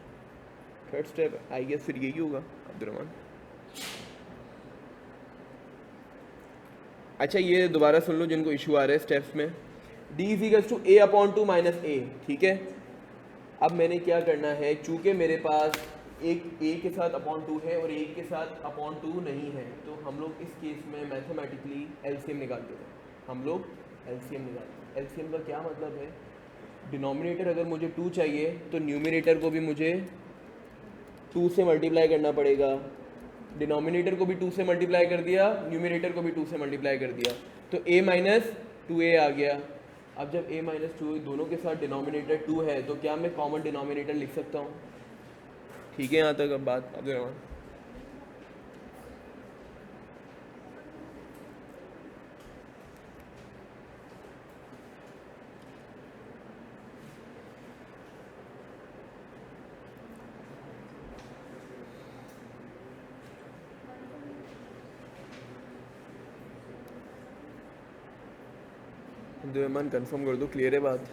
थर्ड स्टेप आई गेस फिर यही होगा अब्दुर्रहमान। अच्छा ये दोबारा सुन लो जिनको इशू आ रहा है स्टेप्स में। D equals to a upon two minus a, ठीक है। अब मैंने क्या करना है, चूंकि मेरे पास एक ए के साथ अपॉन 2 है और एक के साथ अपॉन 2 नहीं है, तो हम लोग इस केस में मैथमेटिकली एलसीएम निकालते हैं। हम लोग एलसीएम निकालते हैं। एलसीएम का क्या मतलब है? डिनोमिनेटर अगर मुझे 2 चाहिए तो न्यूमिनेटर को भी मुझे 2 से मल्टीप्लाई करना पड़ेगा। डिनोमिनेटर को भी 2 से मल्टीप्लाई कर दिया, न्यूमिनेटर को भी 2 से मल्टीप्लाई कर दिया, तो a माइनस 2a आ गया। अब जब a माइनस 2 दोनों के साथ डिनोमिनेटर 2 है, तो क्या मैं कॉमन डिनोमिनेटर लिख सकता हूँ? ठीक है यहाँ तक अब बात अब्दुर्रहमान? अब्दुर्रहमान कंफर्म कर दो, क्लियर है बात?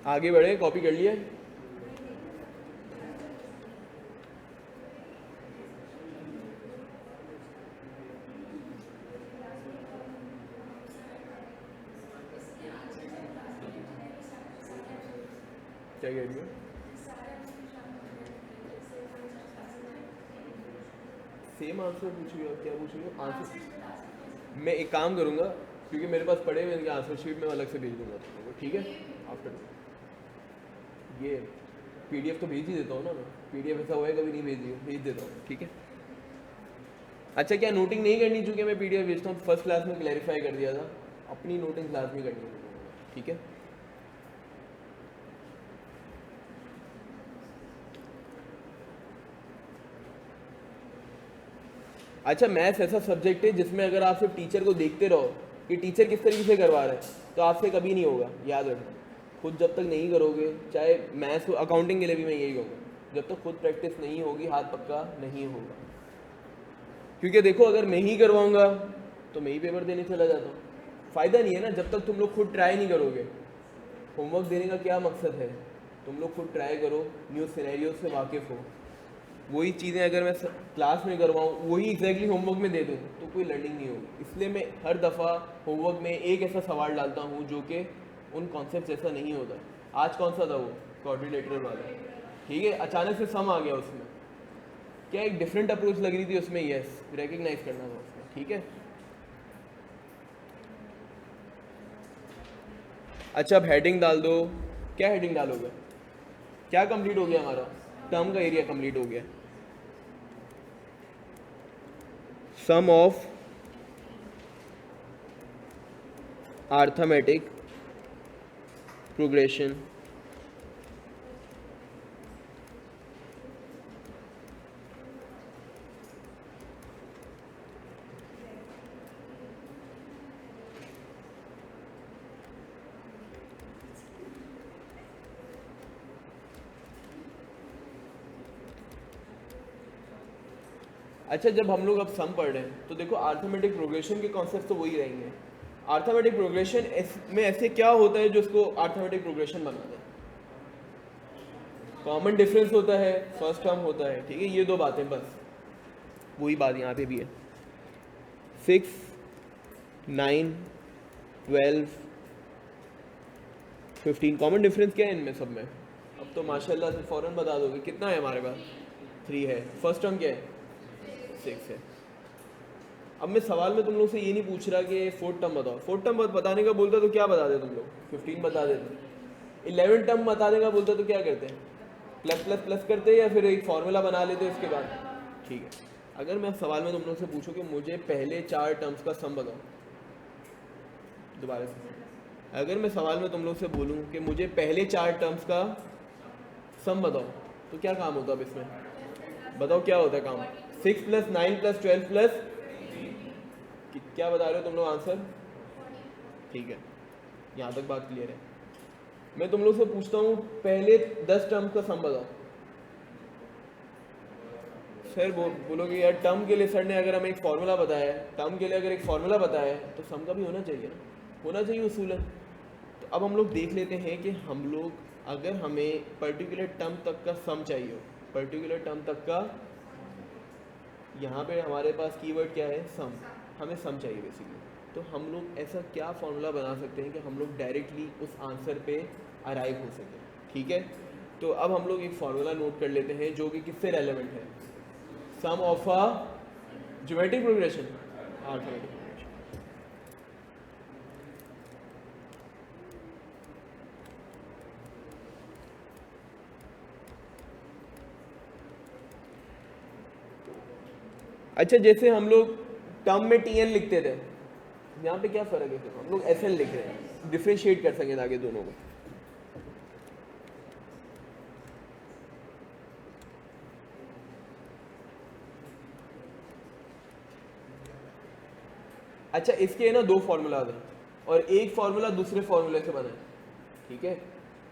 आगे बढ़े, कॉपी कर लिया? क्या कह रही हो? सेम आंसर पूछ रही हो? क्या पूछ रही हो? आंसर मैं एक काम करूंगा, क्योंकि मेरे पास पड़े हुए आंसर शीट में अलग से भेज दूंगा तुमको, ठीक है? आफ्टर ये पीडीएफ तो भेज ही देता हूँ ना मैं। पीडीएफ ऐसा हुआ है कभी नहीं भेज देता हूँ, ठीक है? अच्छा क्या नोटिंग नहीं करनी? चूँकि मैं पीडीएफ भेजता हूँ, फर्स्ट क्लास में क्लैरिफाई कर दिया था, अपनी नोटिंग क्लास में करनी है, ठीक है? अच्छा मैथ्स ऐसा सब्जेक्ट है जिसमें अगर आप सिर्फ टीचर को देखते रहो कि टीचर किस तरीके से करवा रहा है, तो आपसे कभी नहीं होगा, याद रखना। खुद जब तक नहीं करोगे, चाहे मैथ्स अकाउंटिंग के लिए भी मैं यही कहूँगा, जब तक खुद प्रैक्टिस नहीं होगी हाथ पक्का नहीं होगा। क्योंकि देखो अगर मैं ही करवाऊँगा तो मैं ही पेपर देने चला जाता हूँ, फ़ायदा नहीं है ना जब तक तुम लोग खुद ट्राई नहीं करोगे। होमवर्क देने का क्या मकसद है, तुम लोग खुद ट्राई करो, न्यू सिनेरियो से वाकिफ़ हो। वही चीज़ें अगर मैं क्लास में करवाऊँ, वही एग्जैक्टली होमवर्क में दे दूँ तो कोई लर्निंग नहीं होगी। इसलिए मैं हर दफ़ा होमवर्क में एक ऐसा सवाल डालता हूँ जो कि उन कॉन्सेप्ट जैसा नहीं होता। आज कौन सा था वो, क्वाड्रिलेटरल वाला, ठीक है, अचानक से सम आ गया उसमें, क्या एक डिफरेंट अप्रोच लग रही थी उसमें, यस रिकग्नाइज करना था उसमें, ठीक है। अच्छा अब हेडिंग डाल दो, क्या हेडिंग डालोगे, क्या कंप्लीट हो गया हमारा, टर्म का एरिया कंप्लीट हो गया। सम ऑफ अर्थमेटिक प्रोग्रेशन अच्छा जब हम लोग अब सम पढ़ रहे हैं तो देखो अर्थमेटिक प्रोग्रेशन के कॉन्सेप्ट तो वही रहेंगे। अर्थमेटिक प्रोग्रेशन में ऐसे क्या होता है जो उसको अर्थमेटिक प्रोग्रेशन बनाता है, कॉमन डिफरेंस होता है, फर्स्ट टर्म होता है, ठीक है, ये दो बातें बस, वही बात यहाँ पे भी है। 6, 9, 12, 15 कॉमन डिफरेंस क्या है इनमें सब में, अब तो माशाल्लाह से फ़ौरन बता दोगे कितना है हमारे पास, 3 है, फर्स्ट टर्म क्या है, 6 है। अब मैं सवाल में तुम लोग से ये नहीं पूछ रहा कि फोर्थ टर्म बताओ, फोर्थ टर्म बताने का बोलता तो क्या बता दे तुम लोग, 15 बता देते, 11 टर्म बताने का बोलता तो क्या करते हैं, प्लस प्लस प्लस करते या फिर एक फार्मूला बना लेते इसके बाद, ठीक है। अगर मैं सवाल में तुम लोग से पूछूं कि मुझे पहले 4 टर्म्स का सम बताओ, दोबारा से, अगर मैं सवाल में तुम लोग से बोलूं कि मुझे पहले 4 टर्म्स का सम बताओ तो क्या काम होता है अब इसमें, बताओ क्या होता है काम, 6 + 9 + 12 प्लस, क्या बता रहे हो तुम लोग आंसर, ठीक है, यहाँ तक बात क्लियर है। मैं तुम लोग से पूछता हूँ पहले 10 टर्म्स का सम बताओ, सर बोलोगे यार टर्म के लिए सर ने अगर हमें एक फार्मूला बताया है, टर्म के लिए अगर एक फार्मूला बताया है तो सम का भी होना चाहिए ना, होना चाहिए उसूलन। तो अब हम लोग देख लेते हैं कि हम लोग अगर हमें पर्टिकुलर टर्म तक का सम चाहिए हो, पर्टिकुलर टर्म तक का, यहाँ पे हमारे पास कीवर्ड क्या है, सम, हमें सम चाहिए बेसिकली, तो हम लोग ऐसा क्या फार्मूला बना सकते हैं कि हम लोग डायरेक्टली उस आंसर पे अराइव हो सकें, ठीक है। तो अब हम लोग एक फार्मूला नोट कर लेते हैं जो कि किससे रेलेवेंट है, sum of a geometric progression, arithmetic progression. अच्छा जैसे हम लोग टर्म में टी एन लिखते थे, यहाँ पे क्या फ़र्क है, हम लोग एस एन लिख रहे हैं, डिफ्रेंशिएट कर सकें आगे दोनों को। अच्छा इसके है ना 2 फार्मूलाज हैं और एक फार्मूला दूसरे फार्मूले से बना है, ठीक है,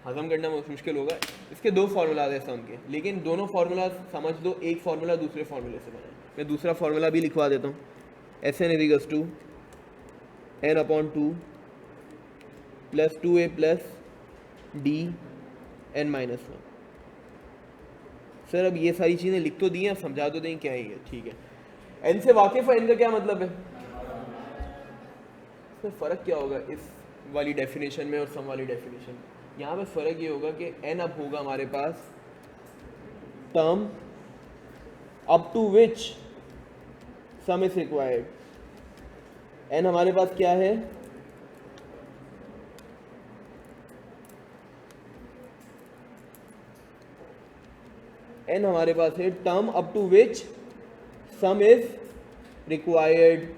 हजम करना मुश्किल होगा, इसके 2 फार्मूलाज हैं सम के, लेकिन दोनों फार्मूला समझ दो, एक फार्मूला दूसरे फार्मूले से बना है। मैं दूसरा फार्मूला भी लिखवा देता हूँ, S N equals to n/2 + 2a + d n-1। Sir अब ये सारी चीज़ें लिख तो दी हैं, समझा तो दें क्या है ये, ठीक है। n से वाकिफ़ है, n का क्या मतलब है, इसमें फ़र्क क्या होगा इस वाली डेफिनेशन में और सम वाली डेफिनेशन में, यहाँ पे फ़र्क ये होगा कि n अब होगा हमारे पास term up to which sum is required, n हमारे पास क्या है, n हमारे पास है term up to which sum is required.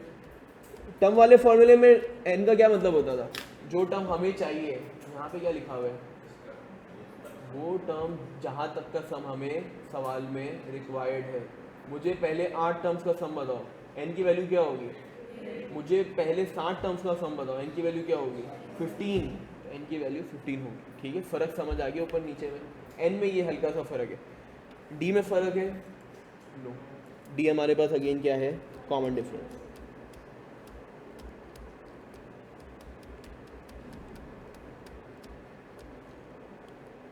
Term वाले फॉर्मूले में n का क्या मतलब होता था, जो टर्म हमें चाहिए, यहाँ पे क्या लिखा हुआ है, वो टर्म जहाँ तक का सम हमें सवाल में रिक्वायर्ड है। मुझे पहले 8 टर्म्स का सम बताओ, n की वैल्यू क्या होगी, मुझे पहले 60 टर्म्स का सम बताओ, n की वैल्यू क्या होगी, 15, n की वैल्यू 15 होगी, ठीक है। फ़र्क समझ आ गया ऊपर नीचे में, n में ये हल्का सा फ़र्क है, d में फ़र्क है, नो, d हमारे पास अगेन क्या है, कॉमन डिफरेंस।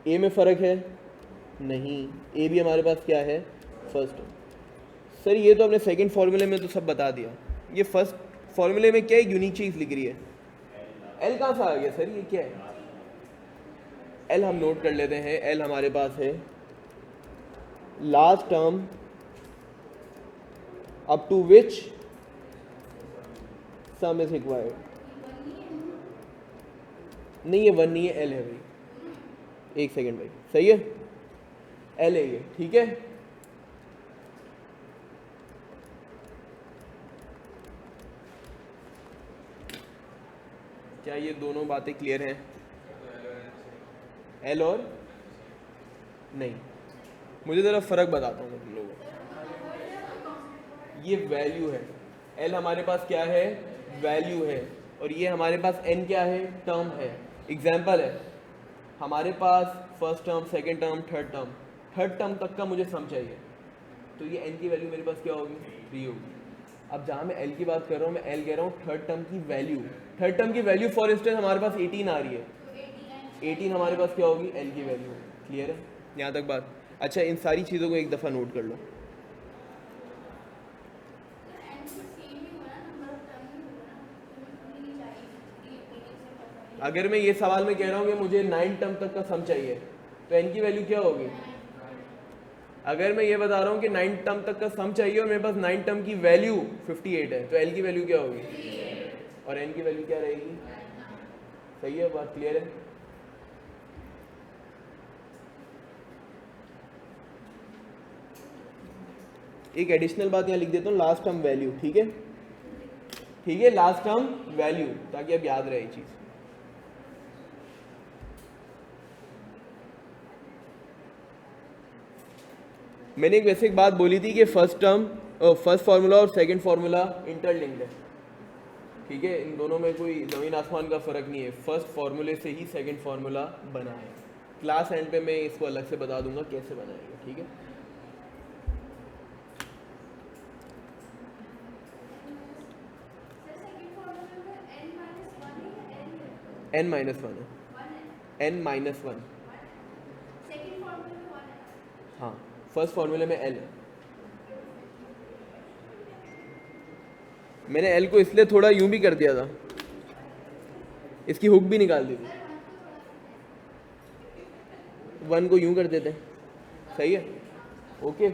ए में फ़र्क है नहीं, ए भी हमारे पास क्या है फर्स्ट टर्म। सर ये तो आपने सेकंड फार्मूले में तो सब बता दिया, ये फर्स्ट फार्मूले में क्या एक यूनिक चीज़ लिख रही है, एल कहाँ से आ गया सर, ये क्या है? एल हम नोट कर लेते हैं, एल हमारे पास है last term up to which sum is required. नहीं ये 1 नहीं है, एल है भाई, एक सेकेंड भाई, सही है, एल है ये, ठीक है। क्या ये दोनों बातें क्लियर हैं? एल और नहीं, मुझे ज़रा फ़र्क बताता हूँ मैं तुम लोगों को। ये वैल्यू है, एल हमारे पास क्या है, वैल्यू है, और ये हमारे पास एन क्या है, टर्म है। एग्जाम्पल है, हमारे पास first term, second term, third term तक का मुझे सम चाहिए, तो ये एन की वैल्यू मेरे पास क्या होगी, 3 होगी। अब जहाँ मैं एल की बात कर रहा हूँ, मैं एल कह रहा हूँ थर्ड टर्म की वैल्यू, थर्ड टर्म की वैल्यू फॉर इंस्टेंस हमारे पास 18 आ रही है, 18 हमारे पास क्या होगी, एल की वैल्यू। क्लियर है यहाँ तक बात? अच्छा, इन सारी चीज़ों को एक दफ़ा नोट कर लो। अगर मैं ये सवाल में कह रहा हूँ कि मुझे 9 टर्म तक का सम चाहिए, तो एन की वैल्यू क्या होगी? अगर मैं ये बता रहा हूँ कि 9 टर्म तक का सम चाहिए और मेरे पास 9 टर्म की वैल्यू 58 है, तो एल की वैल्यू क्या होगी, और एन की वैल्यू क्या रहेगी? सही है, बात क्लियर है? एक एडिशनल बात यहाँ लिख देता हूँ, लास्ट टर्म वैल्यू, ठीक है, ठीक है, लास्ट टर्म वैल्यू, ताकि अब याद रहे ये चीज़। मैंने एक वैसे एक बात बोली थी कि फर्स्ट फार्मूला और सेकंड फार्मूला इंटरलिंक्ड है, ठीक है, इन दोनों में कोई ज़मीन आसमान का फ़र्क नहीं है, फर्स्ट फार्मूले से ही सेकंड फार्मूला बना है। क्लास एंड पे मैं इसको अलग से बता दूंगा कैसे बनाएंगे, ठीक है। n-1 है, n-1, हाँ, फर्स्ट फार्मूले में l है। मैंने l को इसलिए थोड़ा यूं भी कर दिया था, इसकी हुक भी निकाल दी थी, 1 को यूं कर देते, सही है, ओके।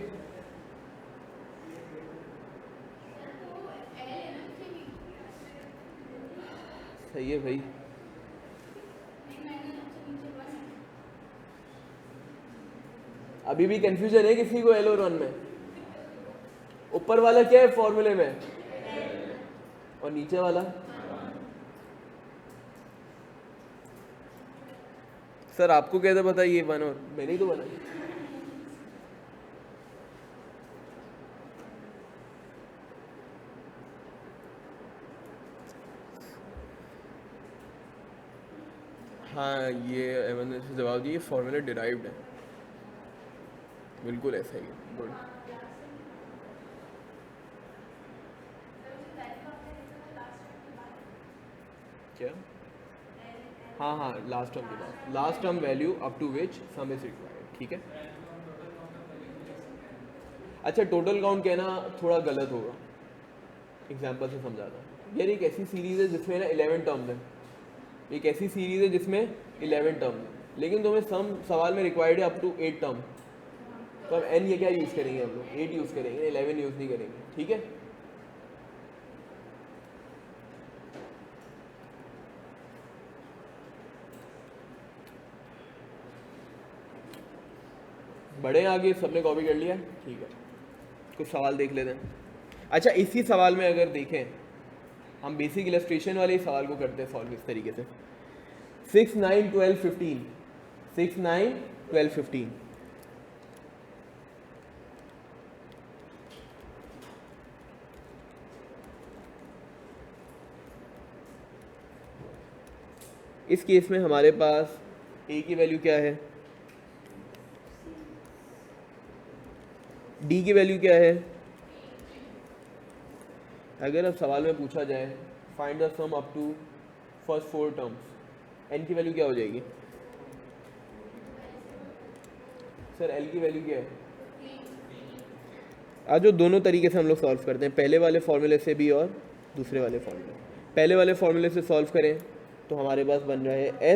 सही है भाई, अभी भी कंफ्यूजन है किसी को एल और 1 में? ऊपर वाला क्या है फॉर्मूले में, और नीचे वाला? सर आपको कैसे पता ये 1 और? मैंने ही तो बनाई। हाँ, ये एमन ने जवाब दिया, फॉर्मूला डिराइव्ड है, बिल्कुल ऐसा ही है, गुड। क्या? हाँ हाँ, लास्ट टर्म की बात, last term value up to which sum is required, ठीक है। अच्छा, टोटल काउंट कहना थोड़ा गलत होगा, एग्जाम्पल से समझाता हूँ। यार एक ऐसी सीरीज़ है जिसमें ना 11 टर्म्स है, एक ऐसी सीरीज़ है जिसमें 11 टर्म्स है, लेकिन तुम्हें सवाल में रिक्वायर्ड है अप टू 8 टर्म, तो अब एन ये क्या यूज़ करेंगे हम लोग, 8 यूज़ करेंगे, 11 यूज़ नहीं करेंगे, ठीक है। बड़े आगे सबने कॉपी कर लिया, ठीक है, कुछ सवाल देख लेते हैं। अच्छा, इसी सवाल में अगर देखें, हम बेसिक इलस्ट्रेशन वाले सवाल को करते हैं सॉल्व इस तरीके से, 6, 9, 12, 15, 6, 9, 12, 15, इस केस में हमारे पास ए की वैल्यू क्या है, डी की वैल्यू क्या है। अगर अब सवाल में पूछा जाए find the sum up to first 4 terms, N की वैल्यू क्या हो जाएगी? सर एल की वैल्यू क्या है? आज जो दोनों तरीके से हम लोग सॉल्व करते हैं, पहले वाले फॉर्मूले से भी और दूसरे वाले फॉर्मूले। पहले वाले फॉर्मूले से सॉल्व करें तो हमारे पास बन रहा है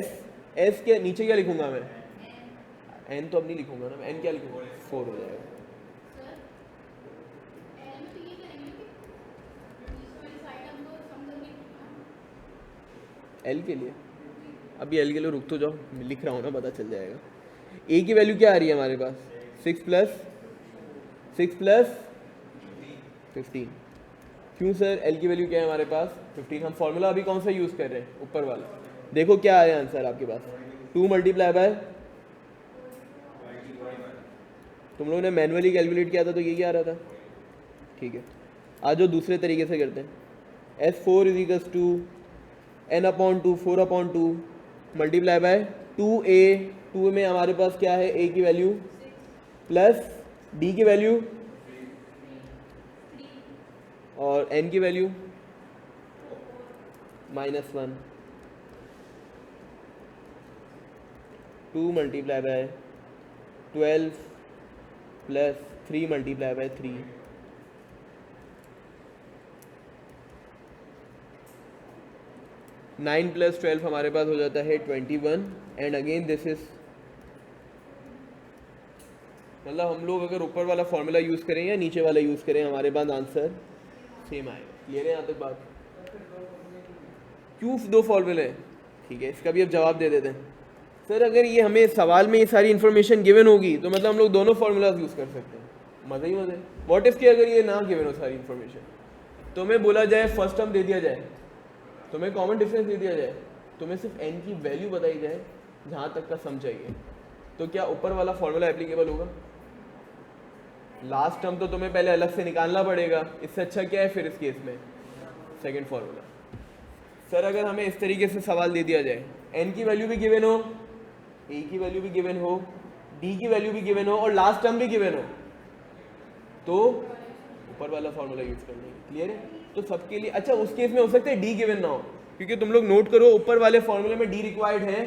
एस के नीचे क्या लिखूंगा मैं? एन तो अब नहीं लिखूंगा ना, एन क्या लिखूंगा? 4 हो जाएगा। एल के लिए अभी एल के लिए रुक तो जाओ, लिख रहा हूँ ना, पता चल जाएगा। ए की वैल्यू क्या आ रही है हमारे पास? 6 प्लस 15। क्यों सर? एल की वैल्यू क्या है हमारे पास? 15। हम फॉर्मूला अभी कौन सा यूज़ कर रहे हैं? ऊपर वाला। देखो क्या आ रहा है आंसर आपके पास, 2 मल्टीप्लाई बाय, तुम लोगों ने मैनुअली कैलकुलेट किया था तो ये क्या आ रहा था? ठीक है, आज जो दूसरे तरीके से करते हैं, S4 is equals to n/2 4/2 multiply by 2a। 2 में हमारे पास क्या है? a की वैल्यू प्लस d की वैल्यू और n की value -1। 2 multiply by 12 plus 3 multiply by 3। 9 plus 12 हमारे पास हो जाता है 21। एंड अगेन दिस इज, मतलब हम लोग अगर ऊपर वाला फॉर्मूला यूज़ करें या नीचे वाला यूज़ करें, हमारे पास आंसर सेम आएगा। क्लियर है यहाँ तक बात? क्यों 2 फॉर्मूले हैं? ठीक है, इसका भी अब जवाब दे देते हैं। सर अगर ये हमें सवाल में ये सारी इन्फॉर्मेशन गिवन होगी तो मतलब हम लोग दोनों फार्मूलाज यूज़ कर सकते हैं। मज़ा ही मज़ा है। व्हाट इफ कि अगर ये ना गिवन हो सारी इन्फॉर्मेशन, तो हमें बोला जाए फर्स्ट टर्म दे दिया जाए, तुम्हें कॉमन डिफरेंस दे दिया जाए, तुम्हें सिर्फ n की वैल्यू बताई जाए जहाँ तक का सम चाहिए, तो क्या ऊपर वाला फॉर्मूला एप्लीकेबल होगा? लास्ट टर्म तो तुम्हें पहले अलग से निकालना पड़ेगा। इससे अच्छा क्या है फिर इस केस में? Second formula. सर अगर हमें इस तरीके से सवाल दे दिया जाए, n की वैल्यू भी गिवन हो, a की वैल्यू भी गिवन हो, d की वैल्यू भी गिवन हो और लास्ट टर्म भी गिवन हो, तो ऊपर वाला फॉर्मूला यूज कर लेंगे। क्लियर है? तो सबके लिए अच्छा उस केस में हो सकता है d गिवन ना हो, क्योंकि तुम लोग नोट करो ऊपर वाले फॉर्मूले में d रिक्वायर्ड है।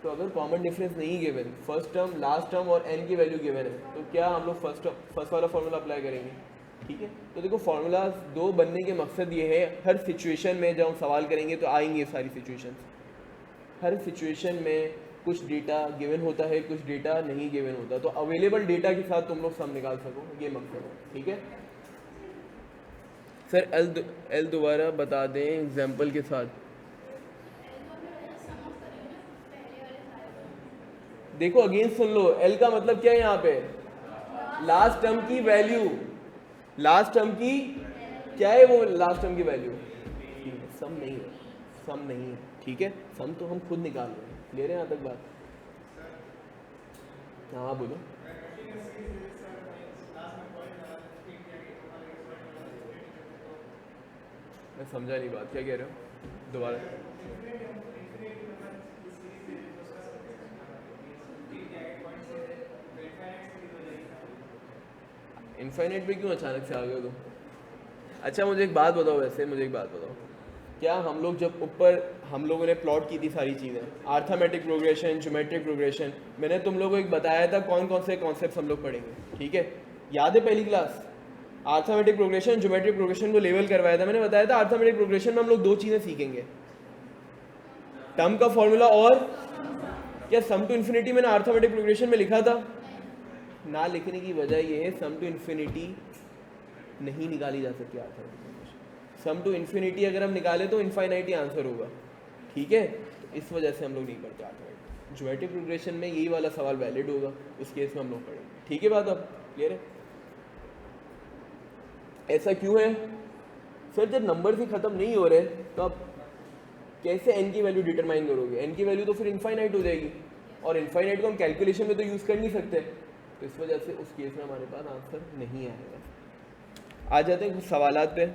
तो अगर कॉमन डिफरेंस नहीं given, first term last term और n की वैल्यू गिवन है, तो क्या हम लोग फर्स्ट वाला फॉर्मूला अप्लाई करेंगे? ठीक है, तो देखो फॉर्मूला 2 बनने के मकसद ये है, हर सिचुएशन में जब हम सवाल करेंगे तो आएंगे सारी सिचुएशन। हर सिचुएशन में कुछ डेटा गिवन होता है, कुछ डेटा नहीं गिवन होता, तो अवेलेबल डेटा के साथ तुम लोग सम निकाल सको, ये मकसद है। ठीक है सर, एल दोबारा बता दें एग्जाम्पल के साथ। देखो अगेन सुन लो, एल का मतलब क्या है यहाँ पे? लास्ट टर्म की वैल्यू। लास्ट टर्म की क्या है? वो लास्ट टर्म की वैल्यू। सम नहीं है, सम नहीं है। ठीक है, सम तो हम खुद निकाल रहे हैं। क्लियर है यहाँ तक बात? हाँ बोलो। मैं समझा नहीं बात, क्या कह रहे हो? दोबारा। इनफाइनाइट पे क्यों अचानक से आ गए तुम? अच्छा मुझे एक बात बताओ, वैसे मुझे एक बात बताओ, क्या हम लोग जब ऊपर हम लोगों ने प्लॉट की थी सारी चीज़ें, आर्थमेटिक प्रोग्रेशन, ज्योमेट्रिक प्रोग्रेशन, मैंने तुम लोगों को एक बताया था कौन कौन से कॉन्सेप्ट हम लोग पढ़ेंगे? ठीक है, याद है पहली class? Arithmetic progression, geometric progression को लेवल करवाया था। मैंने बताया था आर्थमेटिक प्रोग्रेशन में हम लोग 2 चीज़ें सीखेंगे, टर्म का फॉर्मूला और क्या सम टू इन्फिनिटी। मैंने आर्थमेटिक प्रोग्रेशन में लिखा था, ना लिखने की वजह ये है सम टू इन्फिनिटी नहीं निकाली जा सकती arithmetic progression. Sum to infinity अगर हम निकाले तो इनफाइनाइट ही आंसर होगा। ठीक है, तो इस वजह से हम लोग नहीं पढ़ते आर्थमेटिक। ज्योमेट्रिक प्रोग्रेशन में यही वाला सवाल वैलिड होगा, उस केस में हम लोग पढ़ेंगे। ठीक है बात? अब क्लियर है? ऐसा क्यों है सर? जब नंबर ही खत्म नहीं हो रहे तो आप कैसे n की वैल्यू डिटरमाइन करोगे? n की वैल्यू तो फिर इनफाइनाइट हो जाएगी, और इनफाइनाइट को हम कैलकुलेशन में तो यूज़ कर नहीं सकते, तो इस वजह से उस केस में हमारे पास आंसर नहीं आएगा। आ जाते हैं कुछ सवालात पे।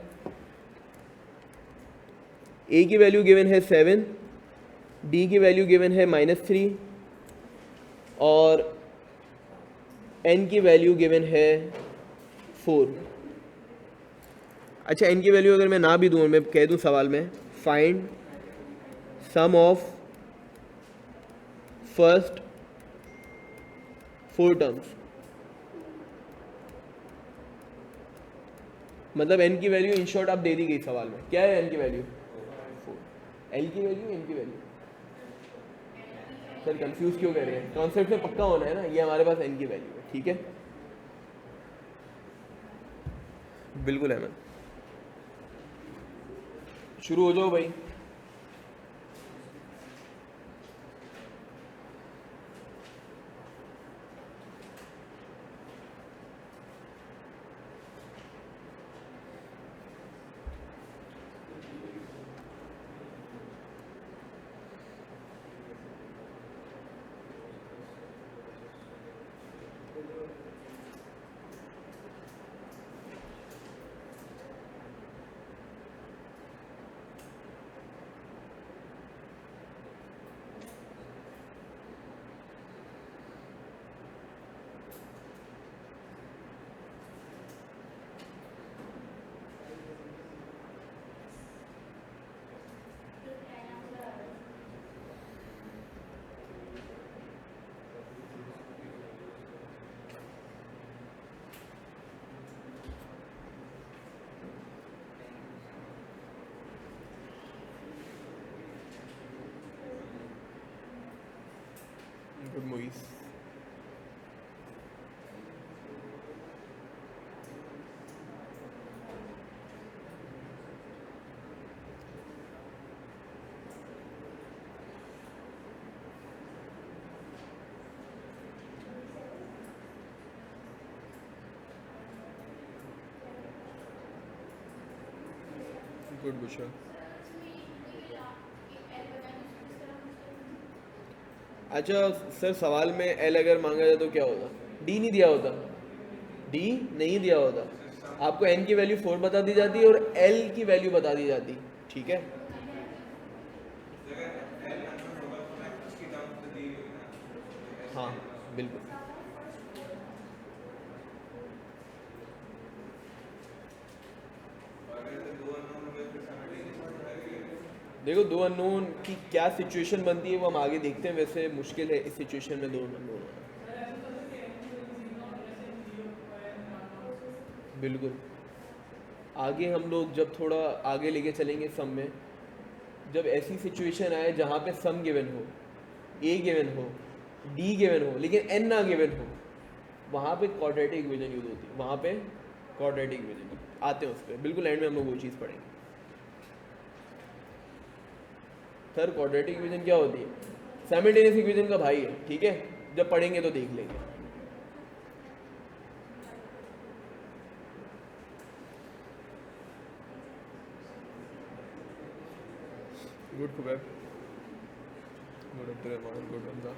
a की वैल्यू गिवन है 7, d की वैल्यू गिवन है -3 और n की वैल्यू गिवन है 4। अच्छा, n की वैल्यू अगर मैं ना भी दूँ, मैं कह दूँ सवाल में, find sum of first 4 terms, मतलब n की वैल्यू इन शॉर्ट आप दे दी गई सवाल में, क्या है n की वैल्यू 4, l की वैल्यू n की वैल्यू। सर कंफ्यूज क्यों कर रहे हैं, कॉन्सेप्ट में पक्का होना है ना, ये हमारे पास n की वैल्यू है, ठीक है। बिल्कुल अहमद, शुरू हो जाओ भाई। Good movies. गुड बुशा। अच्छा सर, सवाल में एल अगर मांगा जाए तो क्या होता, डी नहीं दिया होता, डी नहीं दिया होता, आपको एन की वैल्यू 4 बता दी जाती है और एल की वैल्यू बता दी जाती, ठीक है। हाँ बिल्कुल, देखो दो अननोन की क्या सिचुएशन बनती है वो हम आगे देखते हैं, वैसे मुश्किल है इस सिचुएशन में दो अननोन होना। बिल्कुल, आगे हम लोग जब थोड़ा आगे लेके चलेंगे सम में, जब ऐसी सिचुएशन आए जहाँ पे सम गिवन हो, ए गिवन हो, डी गिवन हो, लेकिन एन ना गिवन हो, वहाँ पे क्वाड्रेटिक इक्वेशन यूज होती है, वहाँ पे क्वाड्रेटिक इक्वेशन आते हैं उस पर, बिल्कुल एंड में हम लोग वो चीज़ पढ़ेंगे। सर क्वाड्रेटिक इक्वेशन क्या होती है, साइमल्टेनियस इक्वेशन का भाई है, ठीक है, जब पढ़ेंगे तो देख लेंगे। Good Khubaib, good Abdul, good Hamza,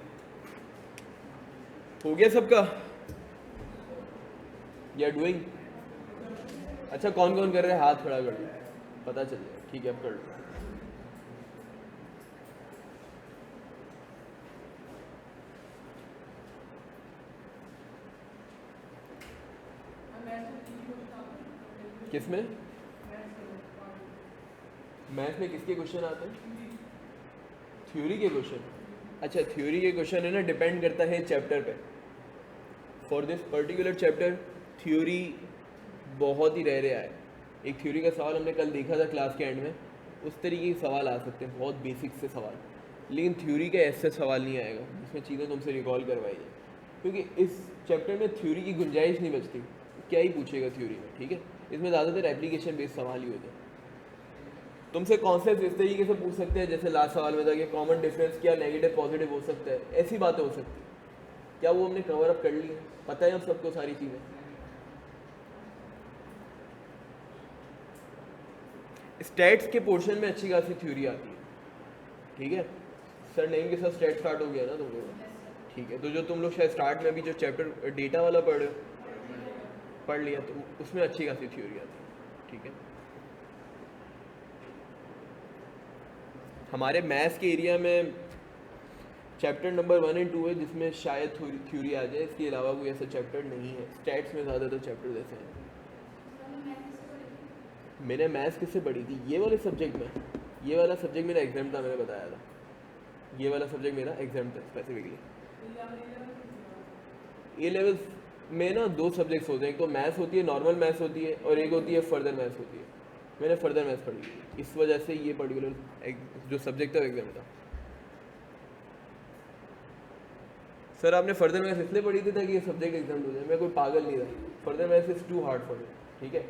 हो गया सबका, या डूइंग। अच्छा कौन कौन कर रहे हैं, हाथ खड़ा कर लो, पता चल जाए, ठीक है अब कर लो। किसमें, मैथ में किसके क्वेश्चन आते हैं, थ्योरी के क्वेश्चन। अच्छा थ्योरी के क्वेश्चन है ना, डिपेंड करता है चैप्टर पे। For this particular chapter theory बहुत ही रह आए। एक थ्योरी का सवाल हमने कल देखा था क्लास के एंड में, उस तरीके के सवाल आ सकते हैं, बहुत बेसिक से सवाल, लेकिन थ्योरी का ऐसे सवाल नहीं आएगा जिसमें चीज़ें तुमसे रिकॉल करवाई जाए, क्योंकि इस चैप्टर में थ्योरी की गुंजाइश नहीं बचती, क्या ही पूछेगा थ्योरी में, ठीक है। इसमें ज़्यादातर एप्लीकेशन बेस्ड सवाल ही होते हैं। तुमसे कॉन्सेप्ट इस तरीके से पूछ सकते हैं जैसे लास्ट सवाल में था कि कॉमन डिफरेंस क्या नेगेटिव पॉजिटिव हो सकता है, ऐसी बातें हो सकती हैं। क्या वो हमने कवर अप कर ली है, पता है अब सबको सारी चीज़ें। स्टैट्स के पोर्शन में अच्छी खासी थ्योरी आती है, ठीक है। सर नेम के साथ स्टैट स्टार्ट हो गया ना तुम लोग, ठीक है। तो जो तुम लोग शायद स्टार्ट में भी जो चैप्टर डेटा वाला पढ़ लिया, तो उसमें अच्छी खासी थ्योरी आती है, ठीक है। हमारे मैथ्स के एरिया में चैप्टर नंबर 1 और 2 है जिसमें शायद थ्योरी आ जाए, इसके अलावा कोई ऐसा चैप्टर नहीं है। स्टैट्स में ज़्यादातर चैप्टर ऐसे हैं। मैंने मैथ्स किससे पढ़ी थी, ये वाले सब्जेक्ट में, ये वाला सब्जेक्ट मेरा एग्जाम था, मैंने बताया था, ये वाला सब्जेक्ट मेरा एग्जाम था स्पेसिफिकली। ए लेवल में ना दो सब्जेक्ट्स होते हैं, एक तो मैथ्स होती है, नॉर्मल मैथ्स होती है, और एक होती है फर्दर मैथ्स होती है। मैंने फर्दर मैथ्स पढ़ी, इस वजह से ये पर्टिकुलर जो सब्जेक्ट था एग्जाम था। सर आपने फर्दर मैथ्स इसलिए पढ़ी थी ताकि ये सब्जेक्ट एग्जाम हो जाए, मैं कोई पागल नहीं था। Further maths is too hard for me, ठीक है,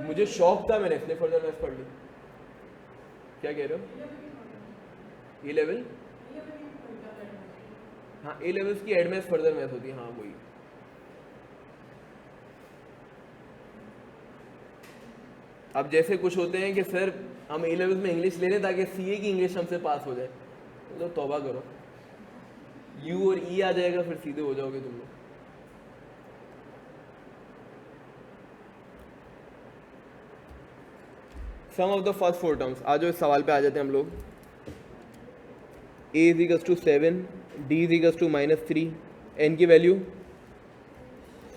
मुझे शौक था, मैंने इसलिए फर्दर मैथ्स पढ़ ली। क्या कह रहे हो? ए लेवल, हाँ ए लेवल्स की एड मैथ्स फर्दर मैथ्स होती है, हाँ वही। अब जैसे कुछ होते हैं कि सर हम ए लेवल्स में इंग्लिश ले लें ताकि सीए की इंग्लिश हमसे पास हो जाए, तो तौबा करो, यू और ई आ जाएगा, फिर सीधे हो जाओगे तुम लोग। Sum of the first four terms, आज इस सवाल पे आ जाते हैं हम लोग। a is equals to 7, d is equals to -3, n की वैल्यू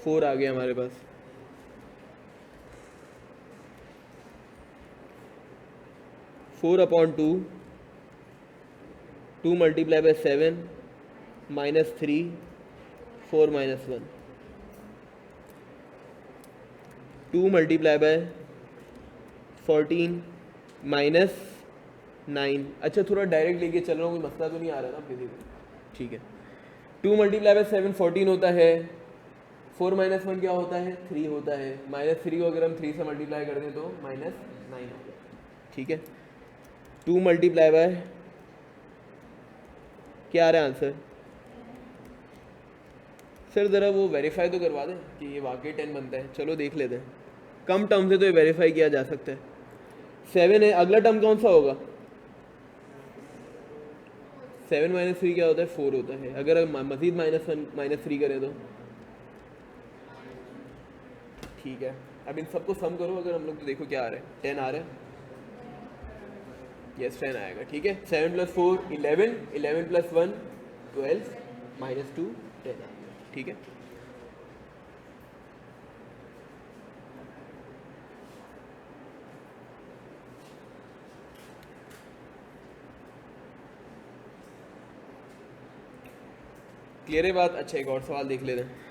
4 आ गया हमारे पास। Four upon two, 2 multiply by 7 -3, 4 -1, 2 multiply by 14 -9। अच्छा थोड़ा डायरेक्ट लेके चल रहा हूँ, कोई मसला तो नहीं आ रहा ना फिजिकली, ठीक है। 2 मल्टीप्लाई बाय 7 14 होता है, 4 -1 क्या होता है? 3 होता है, -3 को अगर हम 3 से मल्टीप्लाई कर दें तो -9 हो गया, ठीक है। 2 मल्टीप्लाई बाय क्या आ रहा है आंसर? सर ज़रा वो वेरीफाई तो करवा दें कि ये वाकई 10 बनता है। चलो देख लेते हैं, कम टर्म से तो ये वेरीफाई किया जा सकता है। 7 है, अगला टर्म कौन सा होगा? 7 -3 क्या होता है? 4 होता है। अगर मजीद -1 -3 करें तो ठीक है। अब इन सबको सम करो, अगर हम लोग तो देखो क्या आ रहा है, 10 आ रहा है, यस 10 आएगा, ठीक है। 7 + 4 11, 11 + 1 12, -2 10 आ गया, ठीक है। क्लियर है बात? अच्छा एक और सवाल देख लेते हैं।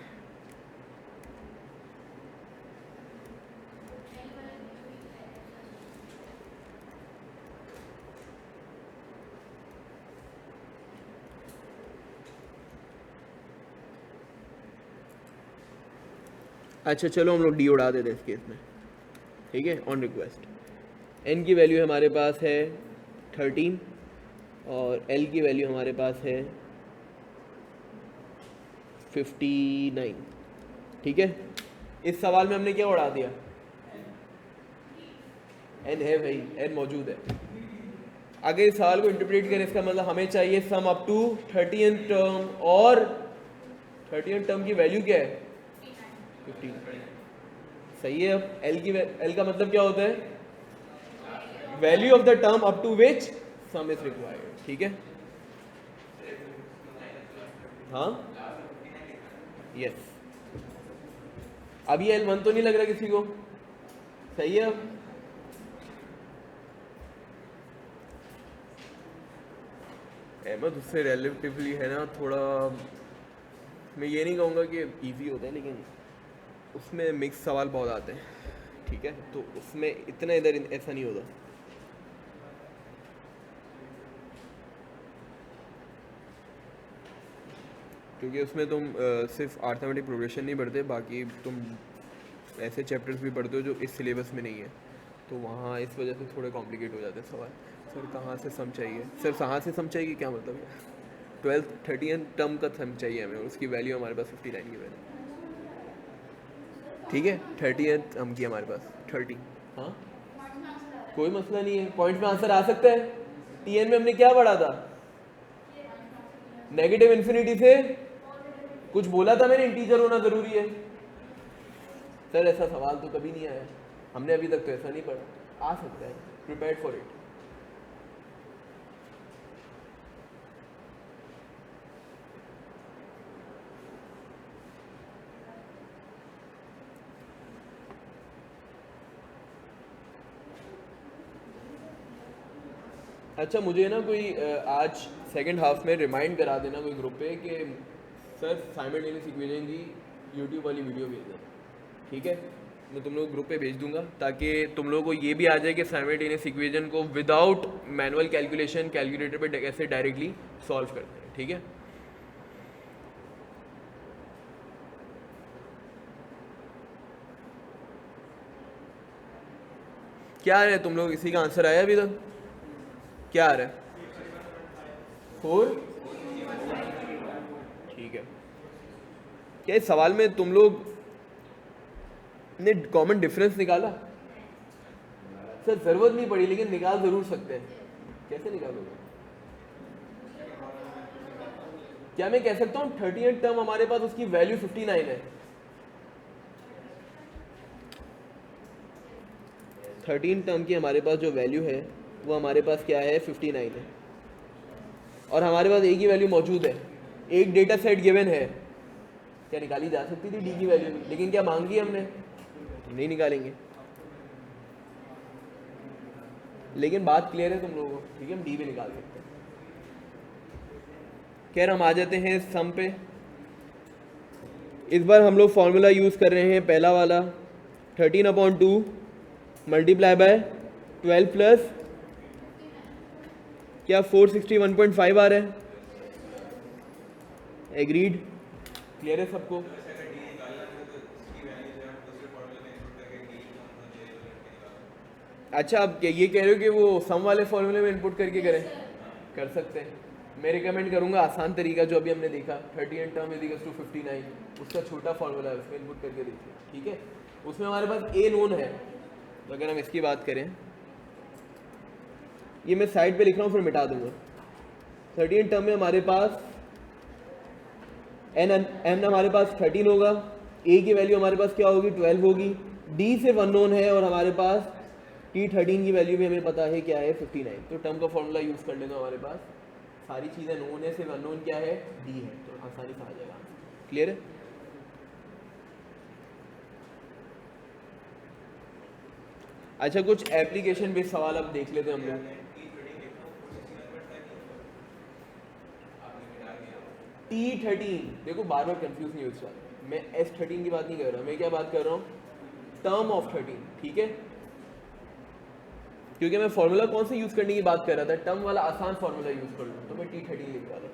अच्छा चलो हम लोग डी उड़ा देते हैं इस केस में, ठीक है, ऑन रिक्वेस्ट। एन की वैल्यू हमारे पास है 13 और एल की वैल्यू हमारे पास है 59, ठीक है। इस सवाल में हमने क्या उड़ा दिया? एन है भाई, एन मौजूद है। अगर इस सवाल को इंटरप्रेट करें, इसका मतलब हमें चाहिए सम अप टू 30th टर्म, और 30th टर्म की वैल्यू क्या है? 15। सही है। अब एल का मतलब क्या होता है? Value of the term up to which sum is required, ठीक है। हाँ यस। अभी L1 तो नहीं लग रहा किसी को? सही है। अब अहमद उससे रिलेटिवली है ना थोड़ा, मैं ये नहीं कहूँगा कि इजी होता है, लेकिन उसमें मिक्स सवाल बहुत आते हैं, ठीक है, तो उसमें इतना इधर ऐसा नहीं होता। क्योंकि उसमें तुम सिर्फ अर्थमेटिक प्रोग्रेशन नहीं पढ़ते, बाकी तुम ऐसे चैप्टर्स भी पढ़ते हो जो इस सिलेबस में नहीं है, तो वहाँ इस वजह से थोड़े कॉम्प्लिकेट हो जाते हैं सवाल। सर कहाँ से सम चाहिए? सर कहाँ से सम चाहिए क्या मतलब है? 12th 30th टर्म का सम चाहिए हमें, और उसकी वैल्यू हमारे पास 59 की वैल्यू, ठीक है। 30th टर्म की हमारे पास 30। हाँ कोई मसला नहीं है, पॉइंट में आंसर आ सकता है। टीएन में हमने क्या पढ़ा था? नेगेटिव इन्फिनिटी से कुछ बोला था मैंने, इंटीजर होना जरूरी है। सर ऐसा सवाल तो कभी नहीं आया, हमने अभी तक तो ऐसा नहीं पढ़ा। आ सकता है, प्रिपेयर्ड फॉर इट। अच्छा मुझे ना कोई आज सेकंड हाफ में रिमाइंड करा देना कोई ग्रुप पे कि सर साइमल्टेनियस इक्वेशन की यूट्यूब वाली वीडियो भेज देना, ठीक है? मैं तुम लोग ग्रुप पे भेज दूंगा ताकि तुम लोगों को ये भी आ जाए कि साइमल्टेनियस इक्वेशन को विदाउट मैनुअल कैलकुलेशन कैलकुलेटर पे कैसे डायरेक्टली सॉल्व करते हैं, ठीक है? क्या आ रहा है तुम लोग, इसी का आंसर आया अभी तक? क्या आ रहा है? 4? ठीक है। क्या इस सवाल में तुम लोग ने कॉमन डिफरेंस निकाला? सर जरूरत नहीं पड़ी लेकिन निकाल जरूर सकते हैं। कैसे निकालोगे? क्या मैं कह सकता हूँ 38 टर्म हमारे पास उसकी वैल्यू 59 है? 13 टर्म की हमारे पास जो वैल्यू है वो हमारे पास क्या है? 59 है। और हमारे पास एक ही वैल्यू मौजूद है, एक डेटा सेट गिवन है। क्या निकाली जा सकती थी डी की वैल्यू भी, लेकिन क्या मांगी हमने? नहीं निकालेंगे। लेकिन बात क्लियर है तुम लोगों को, ठीक है? हम डी भी निकाल सकते हैं। खैर हम आ जाते हैं सम पे। इस बार हम लोग फॉर्मूला यूज़ कर रहे हैं पहला वाला, 13/2 मल्टीप्लाई बाय 12 प्लस क्या 461.5 आ रहा है? एग्रीड? क्लियर है सबको? अच्छा आप ये कह रहे हो कि वो सम वाले फॉर्मूले में इनपुट करके करें? कर सकते हैं। मैं रिकमेंड करूंगा आसान तरीका जो अभी हमने देखा, 38 टर्म इज इक्वल्स टू 59, उसका छोटा फॉर्मूला है, उसमें इनपुट करके देखिए, ठीक है? उसमें हमारे पास ए नोन है, तो अगर हम इसकी बात करें, ये मैं साइड पे लिख रहा हूँ फिर मिटा दूंगा। 38 टर्म में हमारे पास एन हमारे पास 13 होगा, ए की वैल्यू हमारे पास क्या होगी? 12 होगी, डी सिर्फ अननोन है और हमारे पास T13 की वैल्यू भी हमें पता है क्या है? 59। तो टर्म का फॉर्मूला यूज़ कर लेना, हमारे पास सारी चीज़ें नोन है, सिर्फ अननोन क्या है? डी है, तो आसानी से आ जाएगा। क्लियर है? अच्छा कुछ एप्लीकेशन बेस्ड सवाल अब देख लेते हैं हम लोग। T13 देखो बार बार कंफ्यूज नहीं हो जाए, मैं S13 की बात नहीं कर रहा, मैं क्या बात कर रहा हूँ? टर्म ऑफ 13, ठीक है? क्योंकि मैं फॉर्मूला कौन से यूज करने की बात कर रहा था, टर्म वाला आसान फॉर्मूला यूज कर लूँ, तो मैं T13 लिख रहा था।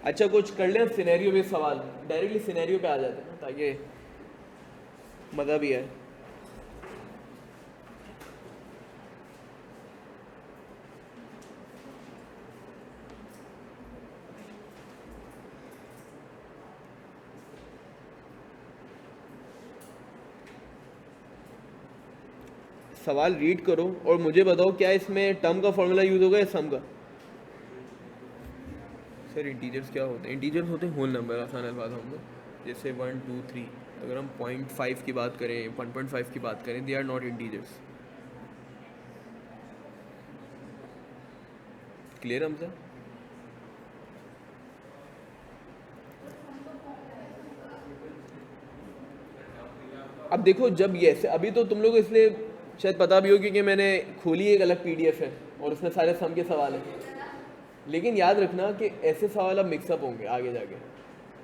अच्छा कुछ कर लें सिनेरियो बेस्ड सवाल, डायरेक्टली सिनेरियो पे आ जाते हैं ना ताकि मज़ा भी है। सवाल रीड करो और मुझे बताओ क्या इसमें टर्म का फॉर्मूला यूज होगा या सम का? सर इंटीजर्स क्या होते हैं? इंटीजर्स होते हैं होल नंबर, आसान अल्फाज होंगे, जैसे 1 2 3। अगर हम 0.5 की बात करें, 1.5 की बात करें, they are not integers. Clear हमसे? अब देखो जब ये अभी तो तुम लोग को इसलिए शायद पता भी हो क्योंकि मैंने खोली एक अलग PDF है और उसमें सारे सम के सवाल हैं, लेकिन याद रखना कि ऐसे सवाल अब मिक्सअप होंगे आगे जाके,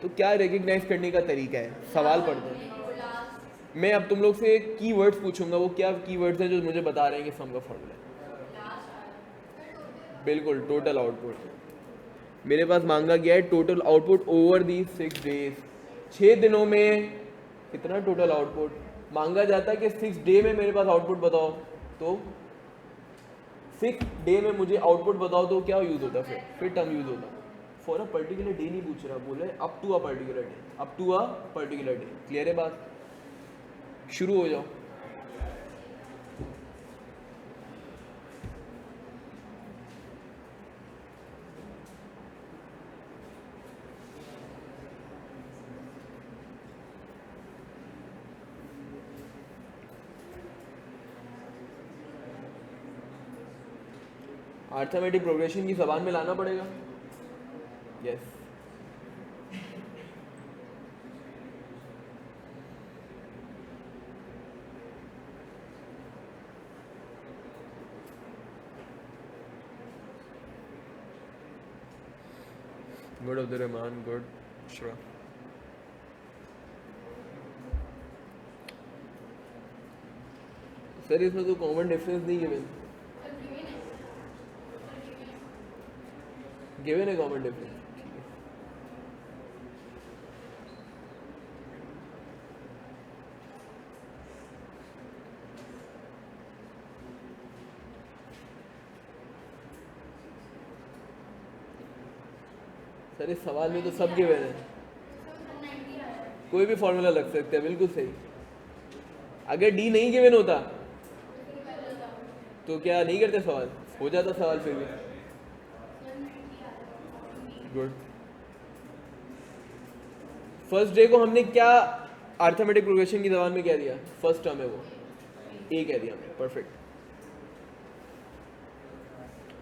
तो क्या रिकग्नाइज करने का तरीका है, सवाल पढ़ते हैं। मैं अब तुम लोग से कीवर्ड्स पूछूंगा, वो क्या कीवर्ड्स हैं जो मुझे बता रहे हैं कि सम का फॉर्मूला है? बिल्कुल, टोटल आउटपुट। मेरे पास मांगा गया है total output over the 6 days, 6 दिनों में कितना टोटल आउटपुट मांगा जाता है कि 6 डे में मेरे पास आउटपुट बताओ, तो 6 डे में मुझे आउटपुट बताओ, तो क्या यूज़ होता है? फिर टर्म यूज़ होता है। फॉर अ पर्टिकुलर डे नहीं पूछ रहा, बोले up to a particular day, up to a particular day. Clear है बात? शुरू हो जाओ। अर्थमेटिक प्रोग्रेशन की जबान में लाना पड़ेगा। Yes good Abdul Rahman, good श्रा। सर इसमें तो कॉमन डिफरेंस नहीं गिवन, गिवन है कॉमन डिफरेंस। सर इस सवाल में तो सब गिवन है, कोई भी फॉर्मूला लग सकता है, बिल्कुल सही। अगर डी नहीं गिवन होता तो क्या नहीं करते सवाल, हो जाता सवाल फिर भी। गुड। फर्स्ट डे को हमने क्या अर्थमेटिक प्रोग्रेशन की जबान में क्या दिया, फर्स्ट टर्म है वो ए कह दिया हमने, परफेक्ट।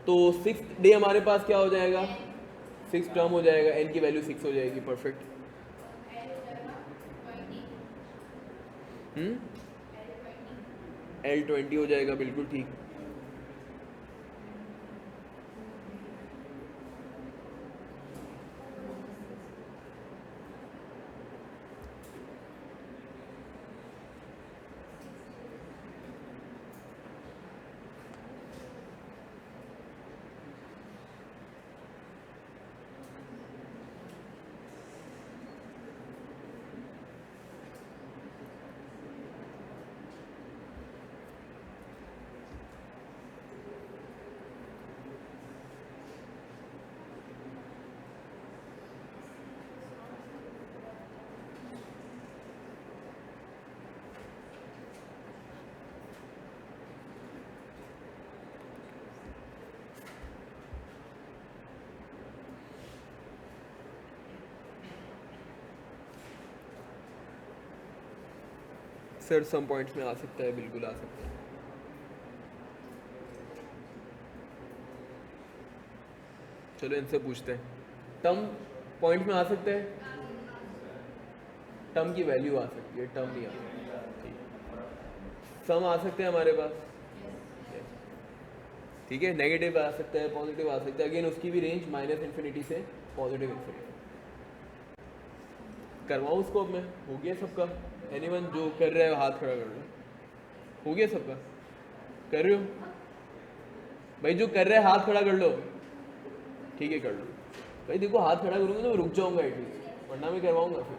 तो 6th डे हमारे पास क्या हो जाएगा, 6th टर्म हो जाएगा, एन की वैल्यू 6 हो जाएगी, परफेक्ट। L20 हो जाएगा, बिल्कुल ठीक। सर सम पॉइंट्स में आ सकता है, बिल्कुल आ सकता है। चलो इनसे पूछते हैं, टर्म पॉइंट में आ सकते हैं, टर्म की वैल्यू आ सकती है, टर्म नहीं आ सकती। सम आ सकते हैं हमारे पास, ठीक है। नेगेटिव आ सकता है, पॉजिटिव आ सकता है, अगेन उसकी भी रेंज -∞ से +∞। करवाऊँ उसको अब मैं, हो गया सबका? एनीवन जो कर रहा है हाथ खड़ा कर लो, हो गया सबका? कर रहे हो भाई, जो कर रहा है हाथ खड़ा कर लो, ठीक है कर लो भाई। देखो हाथ खड़ा करूँगा तो रुक जाऊँगा एटलीस्ट, वरना मैं करवाऊँगा फिर।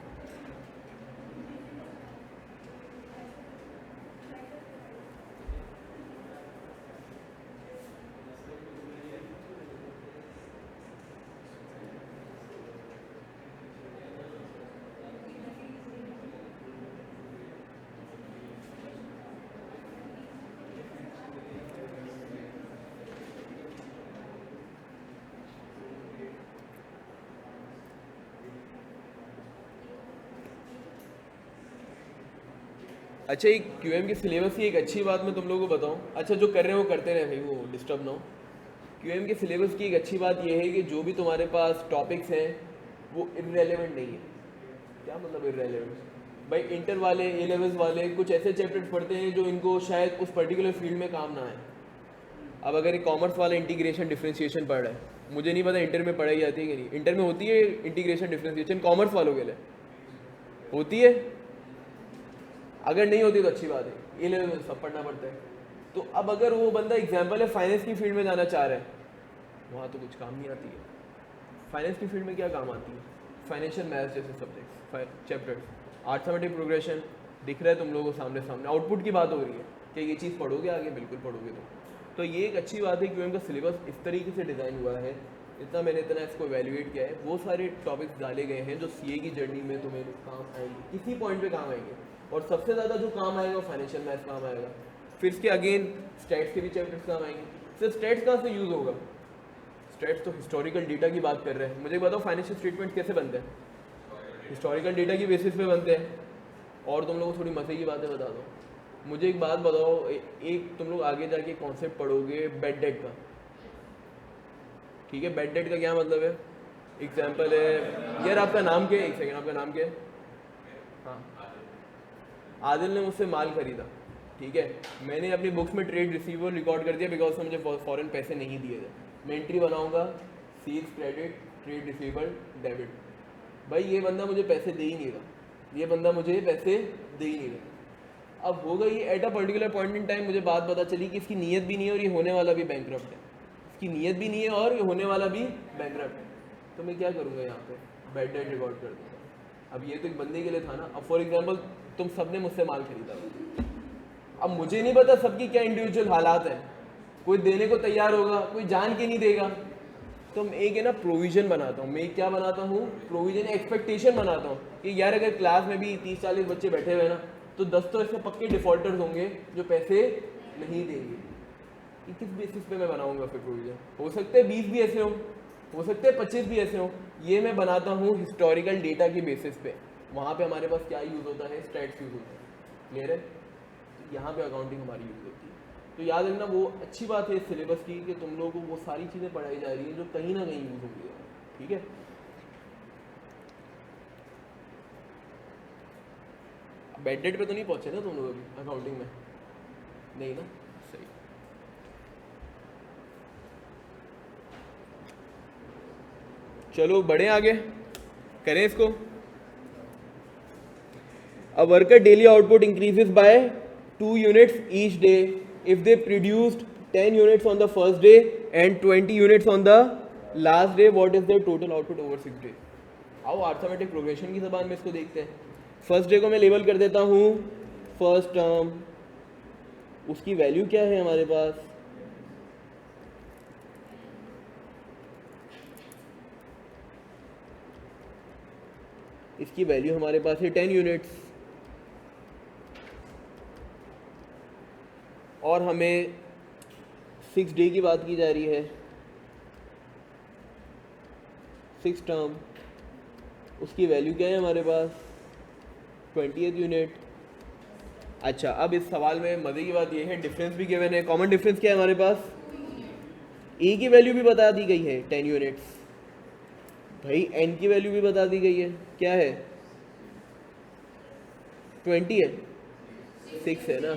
अच्छा, एक क्यूएम की सिलेबस की एक अच्छी बात मैं तुम लोगों को बताऊं। अच्छा, जो कर रहे हैं वो करते रहे भाई, वो डिस्टर्ब ना हो। क्यूएम की सिलेबस की एक अच्छी बात ये है कि जो भी तुम्हारे पास टॉपिक्स हैं वो इररेलेवेंट नहीं है। क्या मतलब इररेलेवेंट? भाई इंटर वाले, ए लेवल्स वाले कुछ ऐसे चैप्टर्स पढ़ते हैं जो इनको शायद उस पर्टिकुलर फील्ड में काम ना आए। अब अगर एक कॉमर्स वाला इंटीग्रेशन डिफ्रेंशिएशन पढ़ रहा है, मुझे नहीं पता इंटर में पढ़ाई जाती है कि नहीं। इंटर में होती है इंटीग्रेशन डिफ्रेंशिएशन कॉमर्स वालों के लिए? होती है? अगर नहीं होती तो अच्छी बात है, ए लेवल में सब पढ़ना पड़ता है। तो अब अगर वो बंदा एग्जाम्पल है फाइनेंस की फील्ड में जाना चाह रहा है, वहाँ तो कुछ काम नहीं आती है। फाइनेंस की फील्ड में क्या काम आती है? फाइनेंशियल मैथ्स जैसे सब्जेक्ट्स, चैप्टर्स, अर्थमेटिक प्रोग्रेशन दिख रहा है तुम लोगों को सामने सामने। आउटपुट की बात हो रही है कि ये चीज़ पढ़ोगे आगे, बिल्कुल पढ़ोगे। तो ये एक अच्छी बात है कि उनका सिलेबस इस तरीके से डिज़ाइन हुआ है, इतना मैंने इतना इसको एवेल्यूएट किया है। वो सारे टॉपिक्स डाले गए हैं जो सीए की जर्नी में तुम्हें काम आएंगे, किसी पॉइंट पे काम आएंगे। और सबसे ज़्यादा जो काम आएगा वो फाइनेंशियल मैथ्स काम आएगा। फिर इसके अगेन स्टैट्स के भी चैप्टर्स काम आएंगे। सिर्फ स्टैट्स कहाँ से यूज़ होगा? स्टैट्स तो हिस्टोरिकल डेटा की बात कर रहे हैं। मुझे बताओ फाइनेंशियल स्टेटमेंट कैसे बनते हैं? हिस्टोरिकल डेटा की बेसिस पे बनते हैं। और तुम लोगों को थोड़ी मजे की बातें बता दो। मुझे एक बात बताओ, एक तुम लोग आगे जाके कॉन्सेप्ट पढ़ोगे बेड डेट का, ठीक है? बेड डेट का क्या मतलब है? एग्जाम्पल है यार, आपका नाम क्या है? एक सेकेंड, आपका नाम क्या है? हाँ, आदिल ने मुझसे माल खरीदा, ठीक है? मैंने अपनी बुक्स में ट्रेड रिसीवर रिकॉर्ड कर दिया बिकॉज से मुझे फॉरेन पैसे नहीं दिए थे। मैं एंट्री बनाऊंगा, sales credit trade receivable debit. भाई ये बंदा मुझे पैसे दे ही नहीं रहा, ये बंदा मुझे पैसे दे ही नहीं रहा। अब होगा ये at a particular point in time मुझे बात पता चली कि इसकी नीयत भी नहीं है और ये होने वाला भी बैंकरप्ट है, इसकी नीयत भी नहीं है और ये होने वाला भी बैंकरप्ट है। तो मैं क्या करूँगा यहाँ पे, बैड डेट रिकॉर्ड कर दूँगा। अब ये तो एक बंदे के लिए था ना। अब फॉर एग्जाम्पल तुम सबने मुझसे माल खरीदा, अब मुझे नहीं पता सबकी क्या इंडिविजुअल हालात है, कोई देने को तैयार होगा, कोई जान के नहीं देगा। तो मैं एक है ना प्रोविजन बनाता हूँ, मैं क्या बनाता हूँ, प्रोविजन एक्सपेक्टेशन बनाता हूँ कि यार अगर क्लास में भी 30-40 बच्चे बैठे हुए ना तो 10 तो ऐसे पक्के डिफॉल्टर्स होंगे जो पैसे नहीं देंगे। कि किस बेसिस पे मैं बनाऊंगा फिर प्रोविजन? हो सकते हैं 20 भी ऐसे हो सकते हैं 25 भी ऐसे हों। ये मैं बनाता हूँ हिस्टोरिकल डेटा की बेसिस पे। वहाँ पे हमारे पास क्या यूज़ होता है, स्टैट्स यूज़ होता है। क्लियर है? तो यहाँ पे अकाउंटिंग हमारी यूज़ होती है। तो याद रखना, वो अच्छी बात है इस सिलेबस की कि तुम लोगों को वो सारी चीज़ें पढ़ाई जा रही हैं जो कहीं ना कहीं यूज़ होंगी। ठीक है, बैड डेट पे तो नहीं पहुँचे ना तुम लोग अभी अकाउंटिंग में? नहीं ना, सही। चलो बढ़े आगे, करें इसको। A worker daily output increases by 2 units each day if they produced 10 units on the first day and 20 units on the last day. What is their total output over 6 days? आओ अर्थमेटिक प्रोग्रेशन की ज़बान में इसको देखते हैं। फर्स्ट डे को मैं लेबल कर देता हूँ फर्स्ट टर्म, उसकी वैल्यू क्या है हमारे पास, इसकी वैल्यू हमारे पास है 10 यूनिट्स, और हमें 6 डे की बात की जा रही है, 6 टर्म, उसकी वैल्यू क्या है हमारे पास 20th यूनिट। अच्छा, अब इस सवाल में मज़े की बात यह है डिफरेंस भी गिवन है। कॉमन डिफरेंस क्या है हमारे पास, ए की वैल्यू भी बता दी गई है 10 यूनिट्स, भाई एन की वैल्यू भी बता दी गई है, क्या है 20 है, 6 है ना।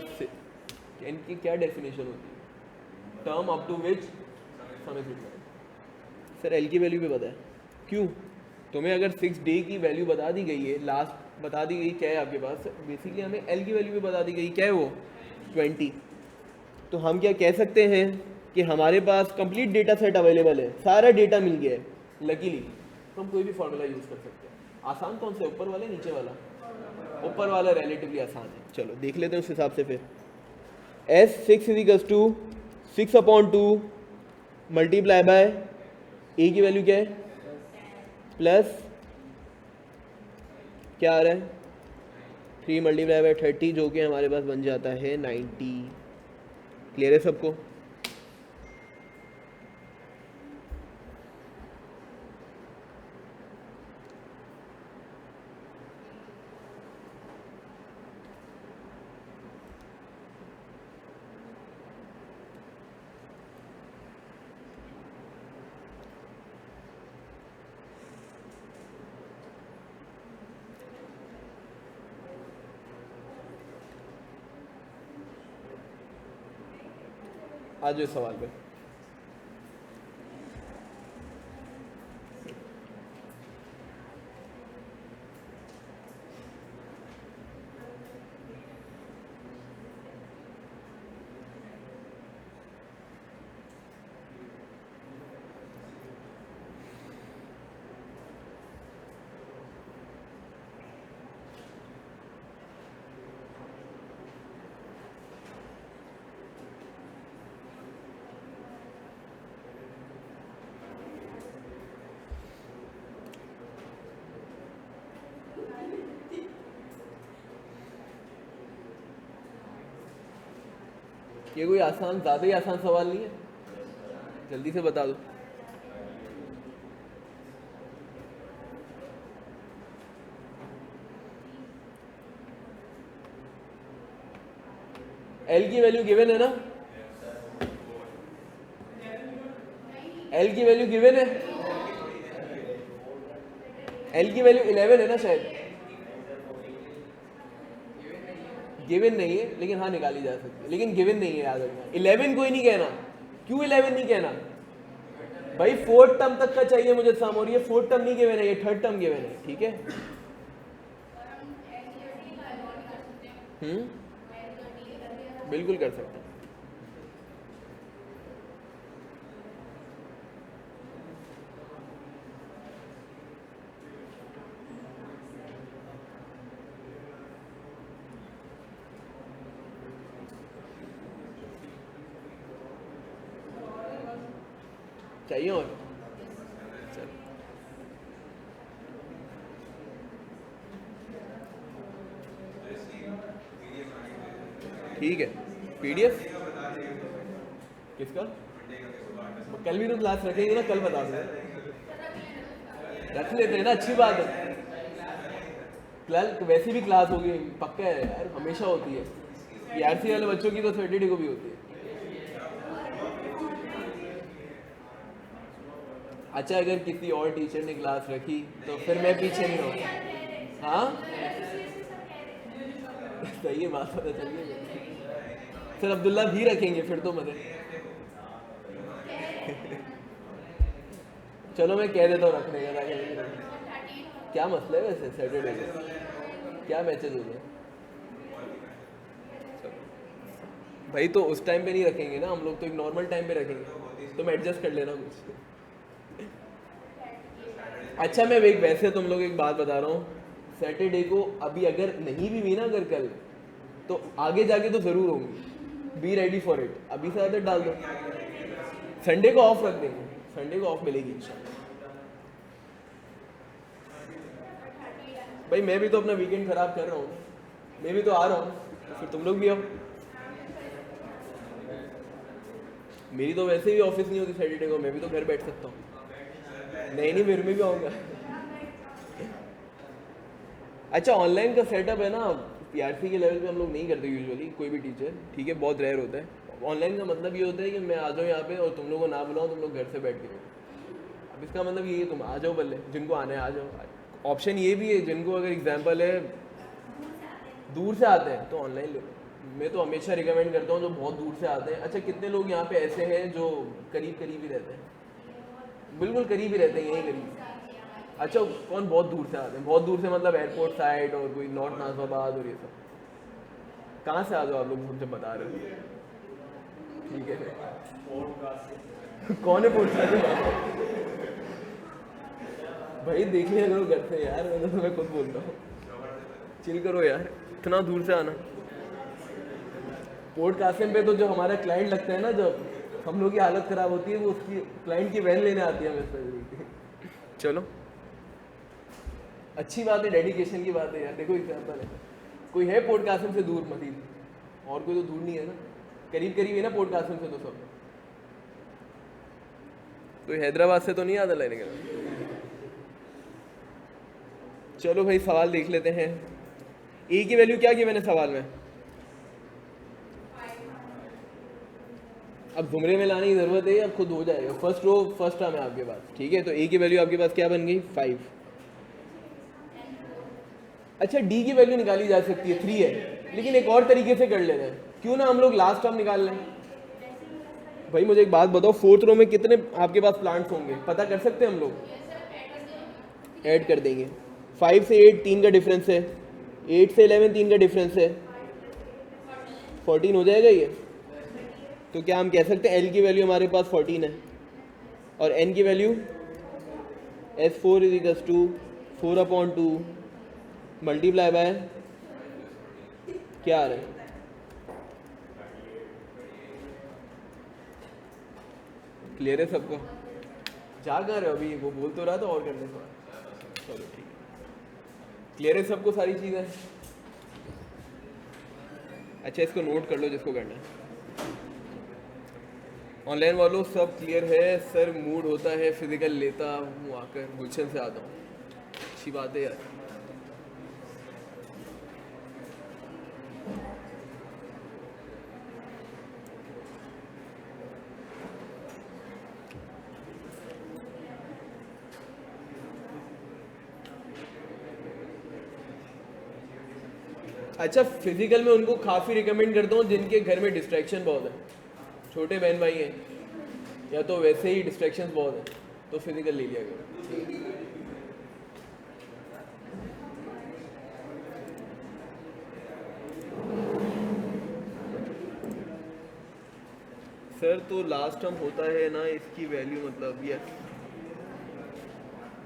एन की क्या डेफिनेशन होती है, term up to which sum is required. Sir L की वैल्यू भी पता है, क्यों? तुम्हें अगर 6 डे की वैल्यू बता दी गई है, लास्ट बता दी गई क्या है आपके पास, बेसिकली हमें एल की वैल्यू भी बता दी गई, क्या है वो 20। तो हम क्या कह सकते हैं कि हमारे पास कंप्लीट डेटा सेट अवेलेबल है, सारा डेटा मिल गया है लकीली। तो हम कोई भी फॉर्मूला यूज़ कर सकते हैं। आसान कौन सा, ऊपर वाला नीचे वाला? ऊपर वाला रिलेटिवली आसान है। चलो देख लेते हैं उस हिसाब से। फिर S 6 is to 6/2 multiply by a की वैल्यू क्या है प्लस क्या आ रहा है 3 मल्टीप्लाई बाय 30, जो कि हमारे पास बन जाता है 90। क्लियर है सबको? आज इस सवाल पे ये कोई आसान, ज़्यादा ही आसान सवाल नहीं है, जल्दी से बता दो। एल की वैल्यू गिवन है ना, एल की वैल्यू गिवन है, एल की वैल्यू 11 है ना शायद, गिवन नहीं है लेकिन हाँ निकाली जा सकती है, लेकिन गिवन नहीं है, याद रखना। 11 कोई नहीं कहना, क्यों 11 नहीं कहना? भाई फोर्थ टर्म तक का चाहिए मुझे सम, और ये फोर्थ टर्म नहीं गिवन है, ये थर्ड टर्म गिवन है, ठीक है। बिल्कुल कर सकते हैं। चाहिए और चल। ठीक है, पीडीएफ किसका? कल भी तो क्लास रखेंगे ना, कल बता दो, रख लेते हैं ना, अच्छी बात है। कल वैसे भी क्लास होगी, पक्का है यार, हमेशा होती है। पीआरसी वाले बच्चों की तो सैटरडे को भी होती है। अच्छा, अगर किसी और टीचर ने क्लास रखी तो फिर मैं पीछे नहीं रहूँगा। हाँ सही है, बात पता चलिए। सर अब्दुल्ला भी रखेंगे फिर तो मजे। चलो मैं कह देता हूँ रखने का, क्या मसला है वैसे सैटरडे को, क्या मैचेज हो गए भाई? तो उस टाइम पे नहीं रखेंगे ना हम लोग, तो एक नॉर्मल टाइम पे रखेंगे, तुम एडजस्ट कर लेना कुछ। अच्छा मैं एक वैसे तुम लोग एक बात बता रहा हूँ, सैटरडे को अभी अगर नहीं भी हुई ना अगर कल, तो आगे जाके तो ज़रूर होंगी, बी रेडी फॉर इट, अभी से आदत डाल दो। संडे को ऑफ रख देंगे, संडे को ऑफ मिलेगी भाई। मैं भी तो अपना वीकेंड खराब कर रहा हूँ, मैं भी तो आ रहा हूँ, तो फिर तुम लोग भी आओ। मेरी तो वैसे भी ऑफिस नहीं होती सैटरडे को, मैं भी तो घर बैठ सकता हूँ। नहीं मेरे में भी आऊँगा। अच्छा ऑनलाइन का सेटअप है ना, पीआरसी के लेवल पे हम लोग नहीं करते यूजुअली, कोई भी टीचर, ठीक है, बहुत रेयर होता है। ऑनलाइन का मतलब ये होता है कि मैं आ जाऊँ यहाँ पे और तुम लोगों को ना बुलाऊँ, तुम लोग घर से बैठ के। अब इसका मतलब ये है तुम आ जाओ, बल्ले जिनको आना है आ जाओ। ऑप्शन ये भी है, जिनको अगर एग्जाम्पल है दूर से आते हैं तो ऑनलाइन ले लो। मैं तो हमेशा रिकमेंड करता हूँ जो बहुत दूर से आते हैं। अच्छा कितने लोग यहाँ पे ऐसे हैं जो करीब करीब ही रहते हैं? बिल्कुल करीब ही रहते हैं, यहीं करीब। अच्छा कौन बहुत दूर से आते हैं? बहुत दूर से मतलब एयरपोर्ट साइड और कोई नॉर्थ नाजिबाबाद और ये सब। कहाँ से आ जाओ आप लोग, मुझे बता रहे हो? ठीक है कौन है पोर्ट भाई देख लिया करो घर से यार, मैं तो तुम्हें खुद बोल रहा हूँ, चिल करो यार, इतना दूर से आना। पोर्ट कासिम पे तो जो हमारा क्लाइंट लगता है ना, जब हम लोग की हालत ख़राब होती है, वो उसकी क्लाइंट की वैन लेने आती है हमें। चलो अच्छी बात है, डेडिकेशन की बात है यार। देखो एग्जाम्पल है, कोई है पोर्ट कासिम से दूर मजीद? और कोई तो दूर नहीं है ना, करीब करीब है ना पोर्ट कासिम से तो सब। कोई हैदराबाद से तो नहीं आता लेने का? चलो भाई सवाल देख लेते हैं। ए की वैल्यू क्या की मैंने सवाल में? अब जुमरे में लाने की ज़रूरत है, अब खुद हो जाएगा। फर्स्ट रो फर्स्ट टर्म है आपके पास, ठीक है। तो ए की वैल्यू आपके पास क्या बन गई? 5। अच्छा डी की वैल्यू निकाली जा सकती है, 3 है, लेकिन एक और तरीके से कर लेते हैं। क्यों ना हम लोग लास्ट टर्म निकाल लें? भाई मुझे एक बात बताओ, फोर्थ रो में कितने आपके पास प्लांट्स होंगे, पता कर सकते हैं हम लोग? ऐड कर देंगे। 5 से 8 3 का डिफरेंस है, 8 से 11 3 का डिफरेंस है, 14 हो जाएगा ये। तो क्या हम कह सकते हैं एल की वैल्यू हमारे पास 14 है, और एन की वैल्यू S4 = 4/2 मल्टीप्लाई बाय क्या आ रहा है? क्लियर है सबको? जा कहाँ रहे हो अभी? वो बोल तो रहा था और करने को। चलो ठीक है, क्लियर है सबको सारी चीज़ें? अच्छा इसको नोट कर लो जिसको करना है। ऑनलाइन वालों सब क्लियर है? सर मूड होता है फिजिकल लेता हूँ आकर, गुलशन से आता हूँ। अच्छी बात है यार। अच्छा फिजिकल में उनको काफ़ी रिकमेंड करता हूँ जिनके घर में डिस्ट्रैक्शन बहुत है, छोटे बहन भाई हैं, या तो वैसे ही डिस्ट्रैक्शंस बहुत हैं तो फिजिकल ले लिया गया। सर तो लास्ट टर्म होता है ना, इसकी वैल्यू मतलब यस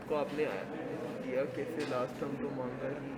को आपने दिया कैसे, लास्ट टर्म तो मांगा ही